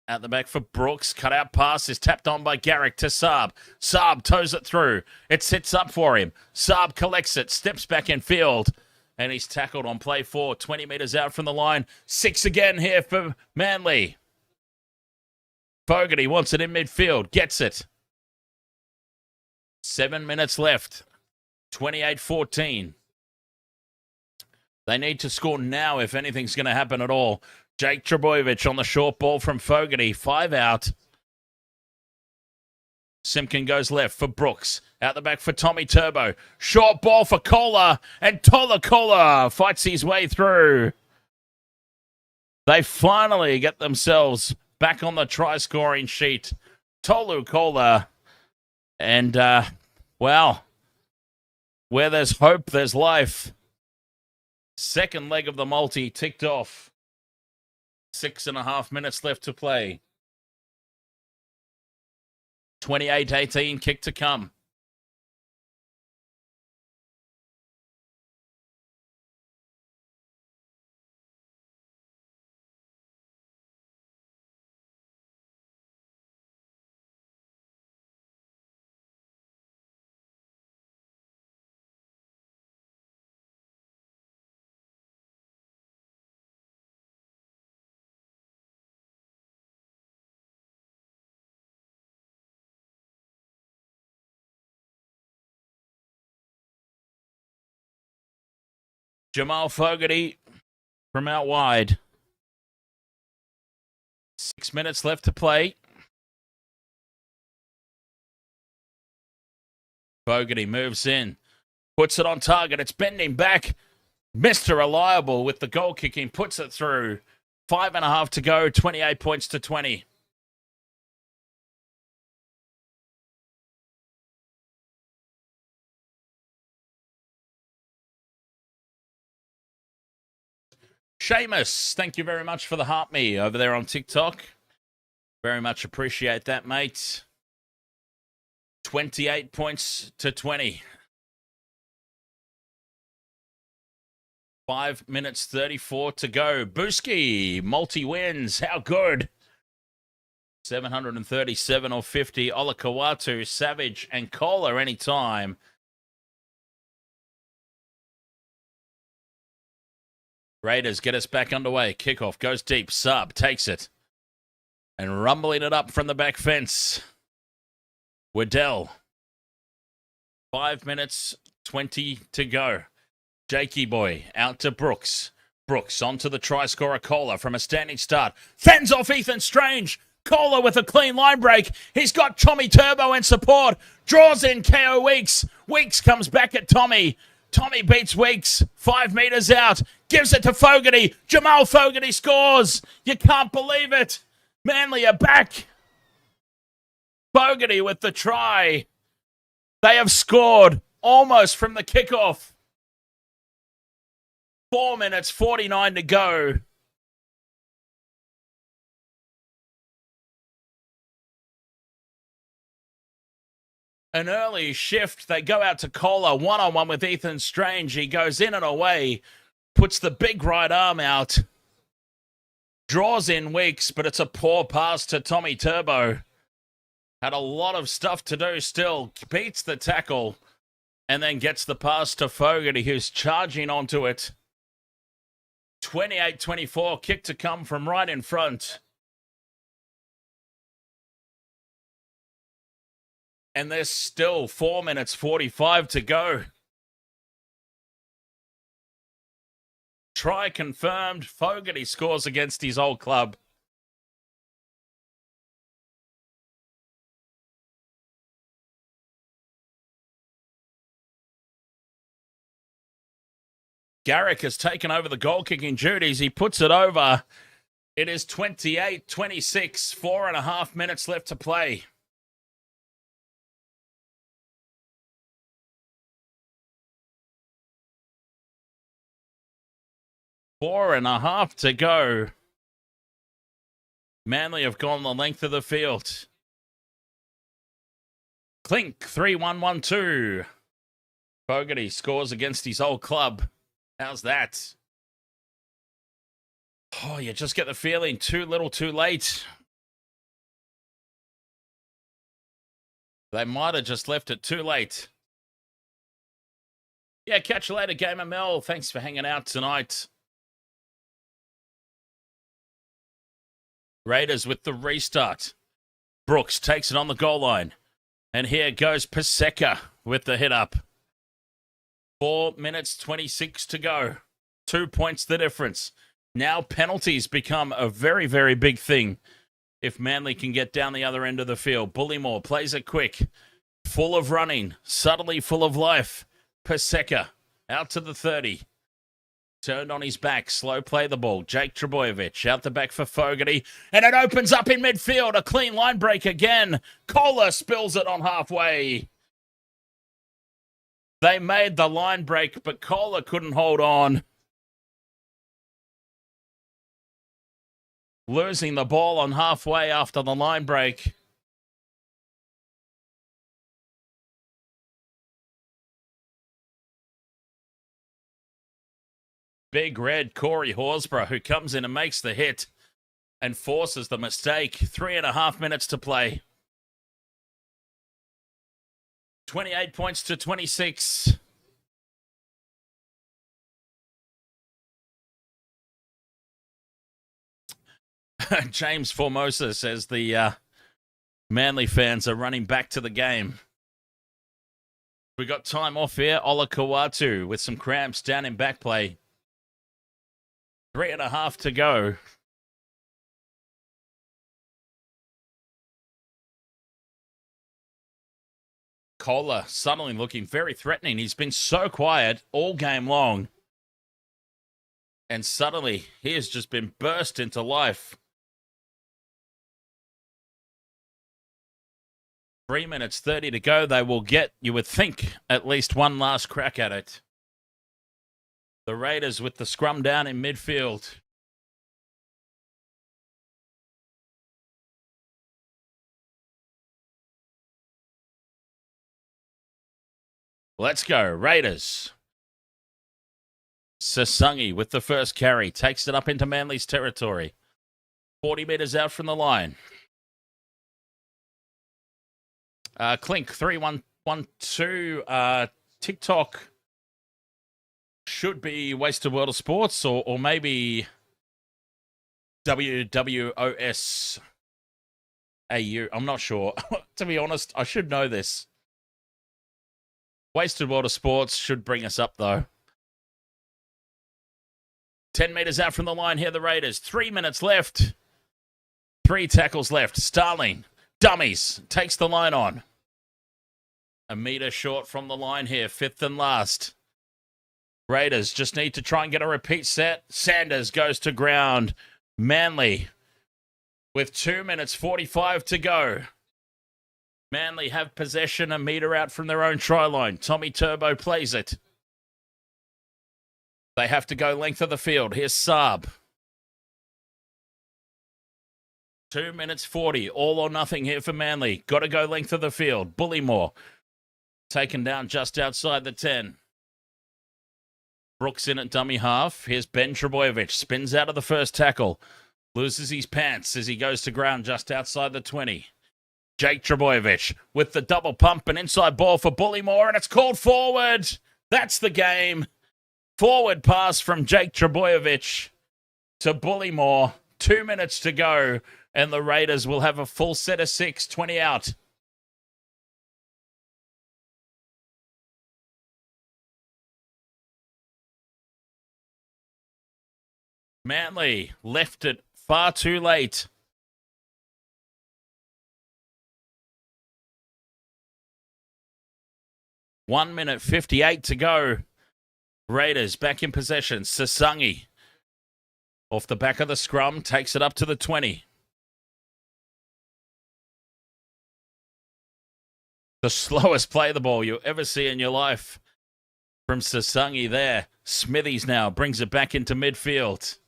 at the back for Brooks. Cut out pass is tapped on by Garrick to Saab. Saab toes it through. It sits up for him. Saab collects it. Steps back in field. And he's tackled on play 4. 20 metres out from the line. 6 again here for Manly. Fogarty wants it in midfield. Gets it. 7 minutes left. 28-14. They need to score now if anything's going to happen at all. Jake Trbojevic on the short ball from Fogarty. 5 out. Simpkin goes left for Brooks. Out the back for Tommy Turbo. Short ball for Kohler. And Tola Kohler fights his way through. They finally get themselves back on the try-scoring sheet. Tolu Kohler. And, well, where there's hope, there's life. Second leg of the multi ticked off. 6.5 minutes left to play. 28-18, kick to come. Jamal Fogarty from out wide. 6 minutes left to play. Fogarty moves in. Puts it on target. It's bending back. Mr. Reliable with the goal kicking. Puts it through. 5.5 to go. 28 points to 20. Seamus, thank you very much for the heart me over there on TikTok. Very much appreciate that, mate. 28 points to 20. 5 minutes 34 to go. Booski, multi-wins. How good? 737 or 50. Olakawatu, Savage, and Kohler anytime. Raiders get us back underway. Kickoff goes deep. Sub takes it. And rumbling it up from the back fence. Waddell. 5 minutes 20 to go. Jakey boy out to Brooks. Brooks onto the try scorer Kohler from a standing start. Fends off Ethan Strange. Kohler with a clean line break. He's got Tommy Turbo in support. Draws in KO Weeks. Weeks comes back at Tommy. Tommy beats Weeks. 5 metres out. Gives it to Fogarty. Jamal Fogarty scores. You can't believe it. Manly are back. Fogarty with the try. They have scored almost from the kickoff. 4 minutes 49 to go. An early shift. They go out to Kohler. One-on-one with Ethan Strange. He goes in and away. Puts the big right arm out. Draws in Weeks, but it's a poor pass to Tommy Turbo. Had a lot of stuff to do still. Beats the tackle. and then gets the pass to Fogarty, who's charging onto it. 28-24, kick to come from right in front. And there's still 4 minutes 45 to go. Try confirmed. Fogarty scores against his old club. Garrick has taken over the goal-kicking duties. He puts it over. It is 28-26, 4.5 minutes left to play. Four and a half to go. Manly have gone the length of the field. Clink, 3-1-1-2. Fogarty scores against his old club. How's that? Oh, you just get the feeling too little too late. They might have just left it too late. Yeah, catch you later, Gamer Mel. Thanks for hanging out tonight. Raiders with the restart. Brooks takes it on the goal line. And here goes Paseka with the hit up. 4 minutes 26 to go. 2 points the difference. Now penalties become a very, very big thing if Manly can get down the other end of the field. Bullymore plays it quick. Full of running. Subtly full of life. Paseka out to the 30. Turned on his back. Slow play the ball. Jake Trebojevic out the back for Fogarty. And it opens up in midfield. A clean line break again. Kohler spills it on halfway. They made the line break, but Kohler couldn't hold on. Losing the ball on halfway after the line break. Big red Corey Horsburgh, who comes in and makes the hit and forces the mistake. 3.5 minutes to play. 28 points to 26. James Formosa says the Manly fans are running back to the game. We got time off here. Ola Kawatu with some cramps down in back play. 3.5 to go. Kohler suddenly looking very threatening. He's been so quiet all game long. And suddenly, he has just been burst into life. 3 minutes 30 to go. They will get, you would think, at least one last crack at it. The Raiders with the scrum down in midfield. Let's go, Raiders. Sasungi with the first carry. Takes it up into Manly's territory. 40 metres out from the line. Clink, 3-1-1-2. TikTok should be Wasted World of Sports or maybe WWOS AU. I'm not sure. To be honest, I should know this. Wasted World of Sports should bring us up, though. 10 metres out from the line here, the Raiders. 3 minutes left. 3 tackles left. Starling, dummies, takes the line on. A metre short from the line here, 5th and last. Raiders just need to try and get a repeat set. Sanders goes to ground. Manly with 2 minutes 45 to go. Manly have possession a metre out from their own try line. Tommy Turbo plays it. They have to go length of the field. Here's Saab. 2 minutes 40. All or nothing here for Manly. Got to go length of the field. Bullymore taken down just outside the 10. Brooks in at dummy half. Here's Ben Trebojevic. Spins out of the first tackle. Loses his pants as he goes to ground just outside the 20. Jake Trebojevic with the double pump and inside ball for Bullymore, and it's called forward. That's the game. Forward pass from Jake Trebojevic to Bullymore. 2 minutes to go, and the Raiders will have a full set of 6, 20 out. Manly left it far too late. One minute 58 to go. Raiders back in possession. Sasangi off the back of the scrum takes it up to the 20. The slowest play the ball you'll ever see in your life from Sasangi there. Smithies now brings it back into midfield.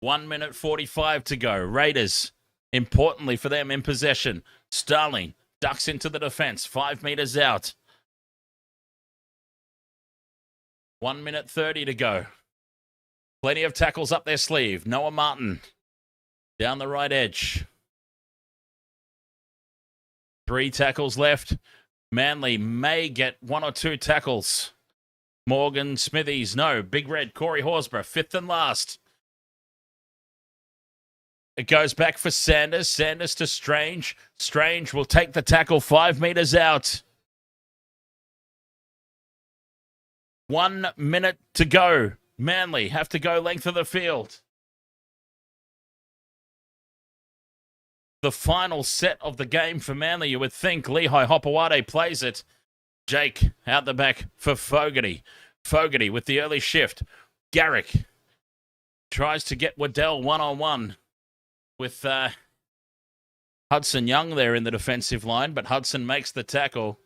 1 minute 45 to go. Raiders, importantly for them, in possession. Starling ducks into the defense. 5 meters out. 1 minute 30 to go. Plenty of tackles up their sleeve. Noah Martin down the right edge. 3 tackles left. Manly may get 1 or 2 tackles. Morgan, Smithies, no. Big Red, Corey Horsburgh, 5th and last. It goes back for Sanders. Sanders to Strange. Strange will take the tackle 5 meters out. 1 minute to go. Manly have to go length of the field. The final set of the game for Manly, you would think. Lehigh Hopewade plays it. Jake out the back for Fogarty. Fogarty with the early shift. Garrick tries to get Waddell one-on-one with Hudson Young there in the defensive line, but Hudson makes the tackle.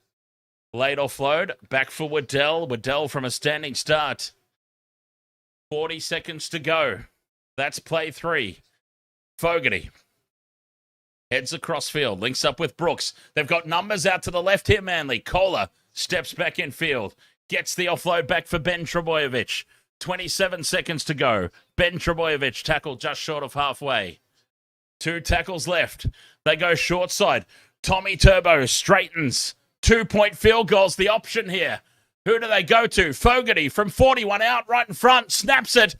Late offload, back for Waddell. Waddell from a standing start. 40 seconds to go. That's play 3. Fogarty heads across field, links up with Brooks. They've got numbers out to the left here, Manly. Kohler steps back in field, gets the offload back for Ben Trebojevic. 27 seconds to go. Ben Trebojevic tackled just short of halfway. 2 tackles left. They go short side. Tommy Turbo straightens. 2-point field goal's the option here. Who do they go to? Fogarty from 41 out, right in front, snaps it,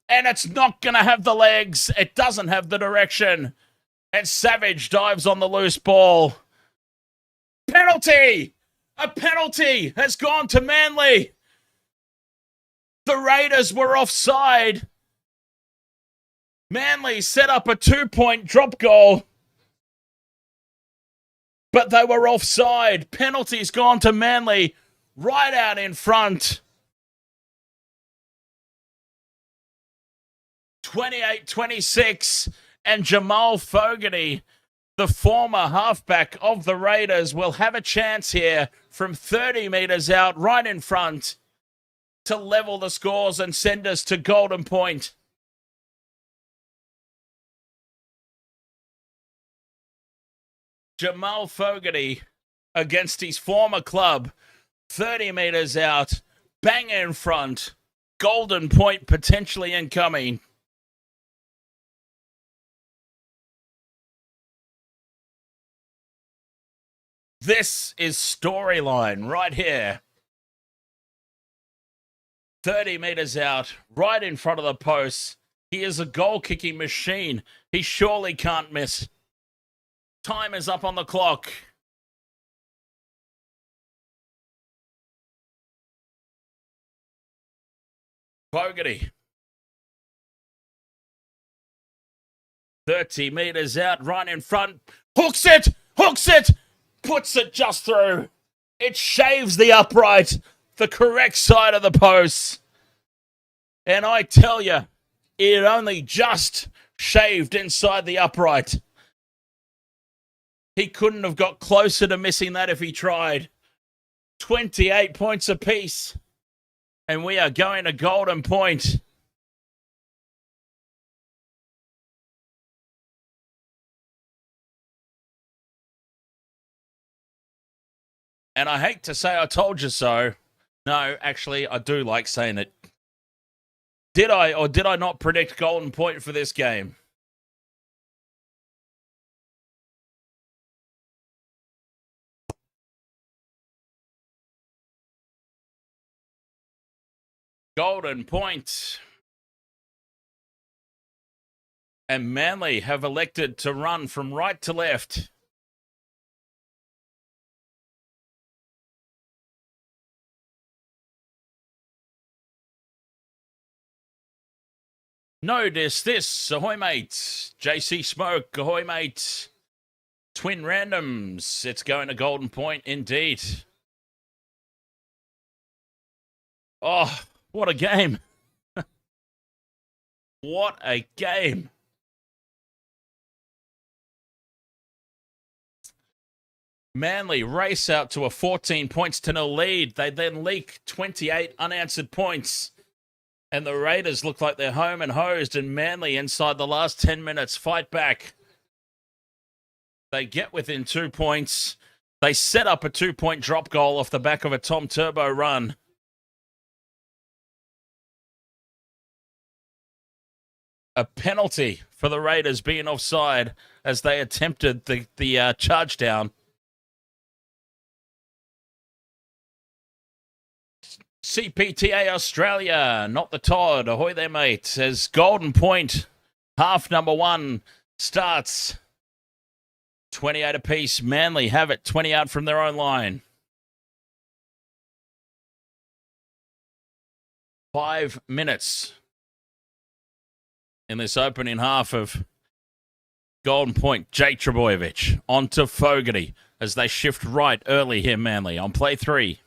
and it's not going to have the legs. It doesn't have the direction. And Savage dives on the loose ball. Penalty! A penalty has gone to Manly. The Raiders were offside. Manly set up a 2-point drop goal, but they were offside. Penalty's gone to Manly right out in front. 28-26, and Jamal Fogarty, the former halfback of the Raiders, will have a chance here from 30 metres out, right in front, to level the scores and send us to Golden Point. Jamal Fogarty against his former club, 30 metres out, bang in front, Golden Point potentially incoming. This is storyline right here. 30 metres out, right in front of the post. He is a goal-kicking machine. He surely can't miss. Time is up on the clock. Fogarty. 30 metres out, right in front. Hooks it! Hooks it! Puts it just through. It shaves the upright, the correct side of the post. And I tell you, it only just shaved inside the upright. He couldn't have got closer to missing that if he tried. 28 points apiece. And we are going to Golden Point. And I hate to say I told you so. No, actually, I do like saying it. Did I or did I not predict Golden Point for this game? Golden Point. And Manly have elected to run from right to left. No this. Ahoy, mates. JC Smoke. Ahoy, mates. Twin randoms. It's going to Golden Point indeed. Oh, what a game. What a game. Manly race out to a 14 points to 0 lead. They then leak 28 unanswered points. And the Raiders look like they're home and hosed, and Manly inside the last 10 minutes fight back. They get within 2 points. They set up a 2-point drop goal off the back of a Tom Turbo run. A penalty for the Raiders being offside as they attempted the charge down. CPTA Australia, not the Todd. Ahoy there, mate. As Golden Point, half number 1 starts. 28 apiece. Manly have it 20 out from their own line. 5 minutes in this opening half of Golden Point. Jake Trbojevic onto Fogarty as they shift right early here, Manly, on play 3.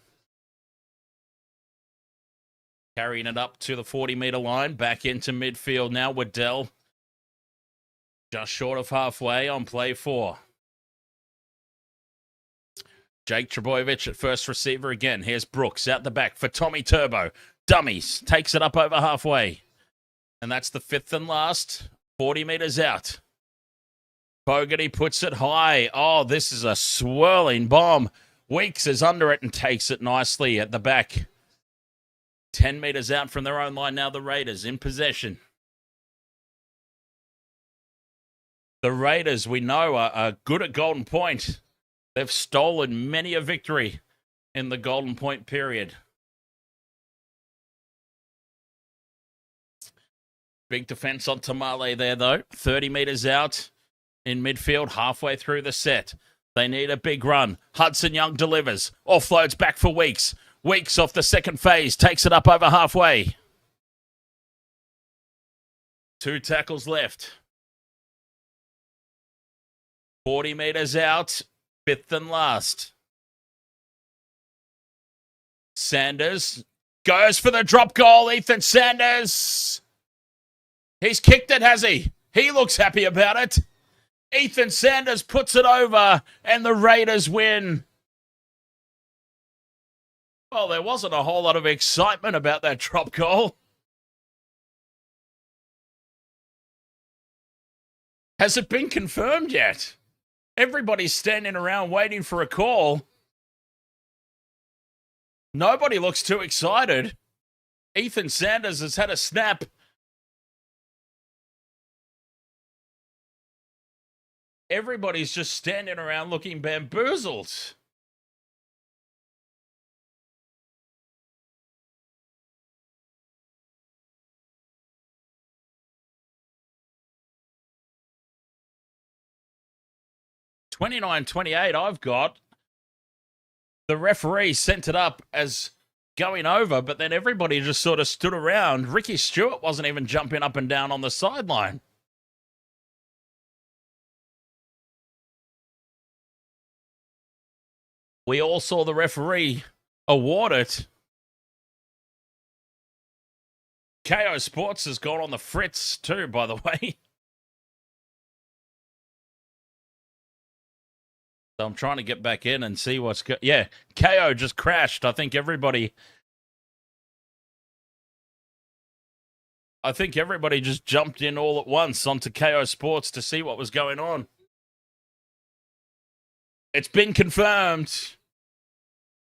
Carrying it up to the 40-metre line. Back into midfield now. Waddell just short of halfway on play 4. Jake Trbojevic at first receiver again. Here's Brooks out the back for Tommy Turbo. Dummies. Takes it up over halfway. And that's the 5th and last. 40 metres out. Fogarty puts it high. Oh, this is a swirling bomb. Weeks is under it and takes it nicely at the back. 10 metres out from their own line now, the Raiders in possession. The Raiders, we know, are good at Golden Point. They've stolen many a victory in the Golden Point period. Big defence on Tamale there, though. 30 metres out in midfield, halfway through the set. They need a big run. Hudson Young delivers. Offloads back for Weeks. Weeks off the second phase, takes it up over halfway. 2 tackles left. 40 metres out, 5th and last. Sanders goes for the drop goal. Ethan Sanders. He's kicked it, has he? He looks happy about it. Ethan Sanders puts it over, and the Raiders win. Well, there wasn't a whole lot of excitement about that drop goal. Has it been confirmed yet? Everybody's standing around waiting for a call. Nobody looks too excited. Ethan Sanders has had a snap. Everybody's just standing around looking bamboozled. $29-28 I've got. The referee sent it up as going over, but then everybody just sort of stood around. Ricky Stewart wasn't even jumping up and down on the sideline. We all saw the referee award it. KO Sports has gone on the fritz too, by the way. So I'm trying to get back in and see what's good. Yeah, KO just crashed. I think everybody just jumped in all at once onto KO Sports to see what was going on. It's been confirmed.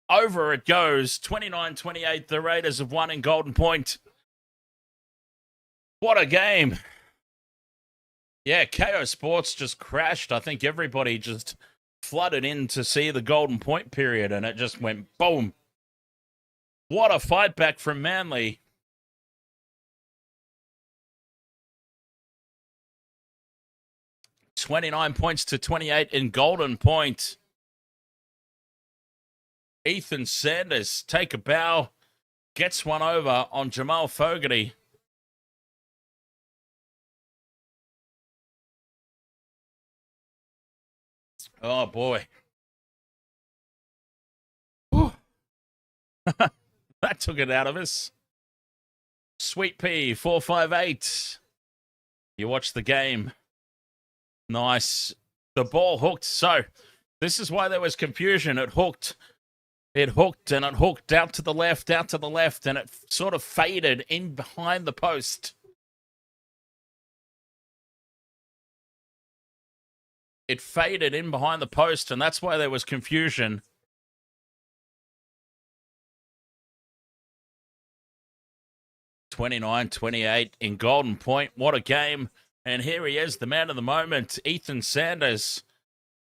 Over it goes. 29-28. The Raiders have won in Golden Point. What a game. Yeah, KO Sports just crashed. I think everybody just flooded in to see the Golden Point period, and it just went boom. What a fight back from Manly. 29 points to 28 in Golden Point. Ethan Sanders take a bow, gets one over on Jamal Fogarty. Oh, boy. That took it out of us. Sweet Pea, 458. You watch the game. Nice. The ball hooked. So, this is why there was confusion. It hooked. It hooked and it hooked out to the left, and it sort of faded in behind the post. It faded in behind the post, and that's why there was confusion. $29-28 in Golden Point. What a game. And here he is, the man of the moment, Ethan Sanders.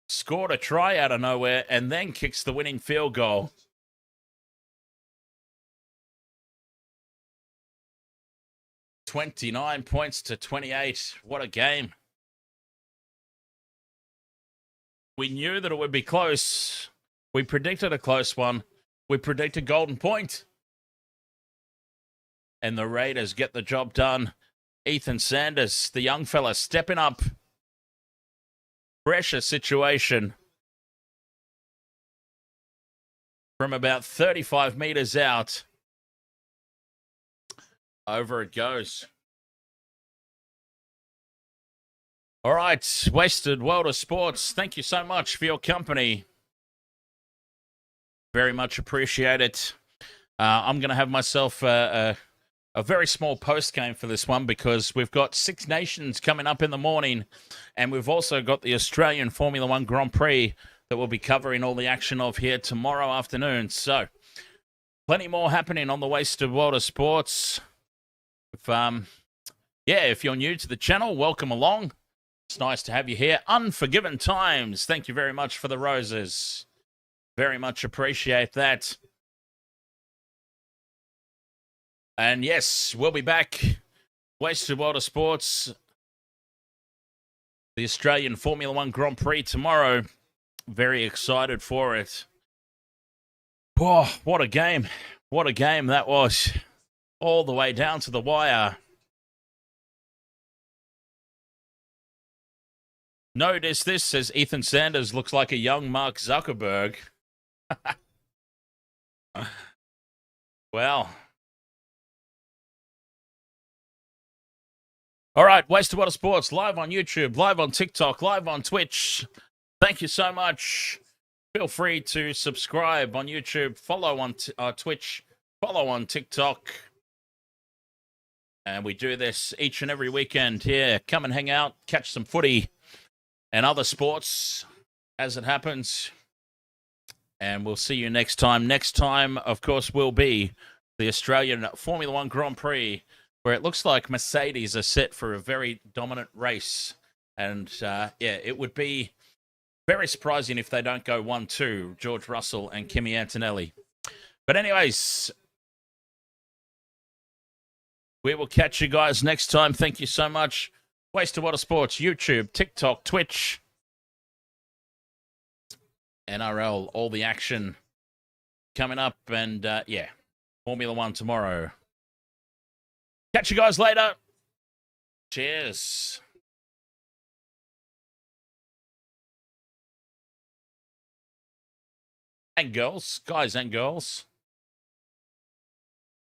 Scored a try out of nowhere and then kicks the winning field goal. $29 points to 28. What a game. We knew that it would be close. We predicted a close one. We predicted Golden Point. And the Raiders get the job done. Ethan Sanders, the young fella, stepping up. Pressure situation. From about 35 meters out. Over it goes. All right, Wasted World of Sports, thank you so much for your company. Very much appreciate it. I'm going to have myself a very small post game for this one because we've got Six Nations coming up in the morning, and we've also got the Australian Formula One Grand Prix that we'll be covering all the action of here tomorrow afternoon. So, plenty more happening on the Wasted World of Sports. If you're new to the channel, welcome along. It's nice to have you here. Unforgiven Times, thank you very much for the roses. Very much appreciate that. And yes, we'll be back. Wasted World of Sports. The Australian Formula One Grand Prix tomorrow. Very excited for it. Oh, what a game. What a game that was. All the way down to the wire. Notice this, says Ethan Sanders looks like a young Mark Zuckerberg. Well. All right, Wasted Water Sports, live on YouTube, live on TikTok, live on Twitch. Thank you so much. Feel free to subscribe on YouTube, follow on Twitch, follow on TikTok. And we do this each and every weekend here. Come and hang out, catch some footy and other sports as it happens. And we'll see you next time. Next time, of course, will be the Australian Formula One Grand Prix, where it looks like Mercedes are set for a very dominant race. And, it would be very surprising if they don't go 1-2, George Russell and Kimi Antonelli. But anyways, we will catch you guys next time. Thank you so much. Wasted Water Sports, YouTube, TikTok, Twitch, NRL, all the action coming up. And, Formula One tomorrow. Catch you guys later. Cheers. And girls, guys and girls.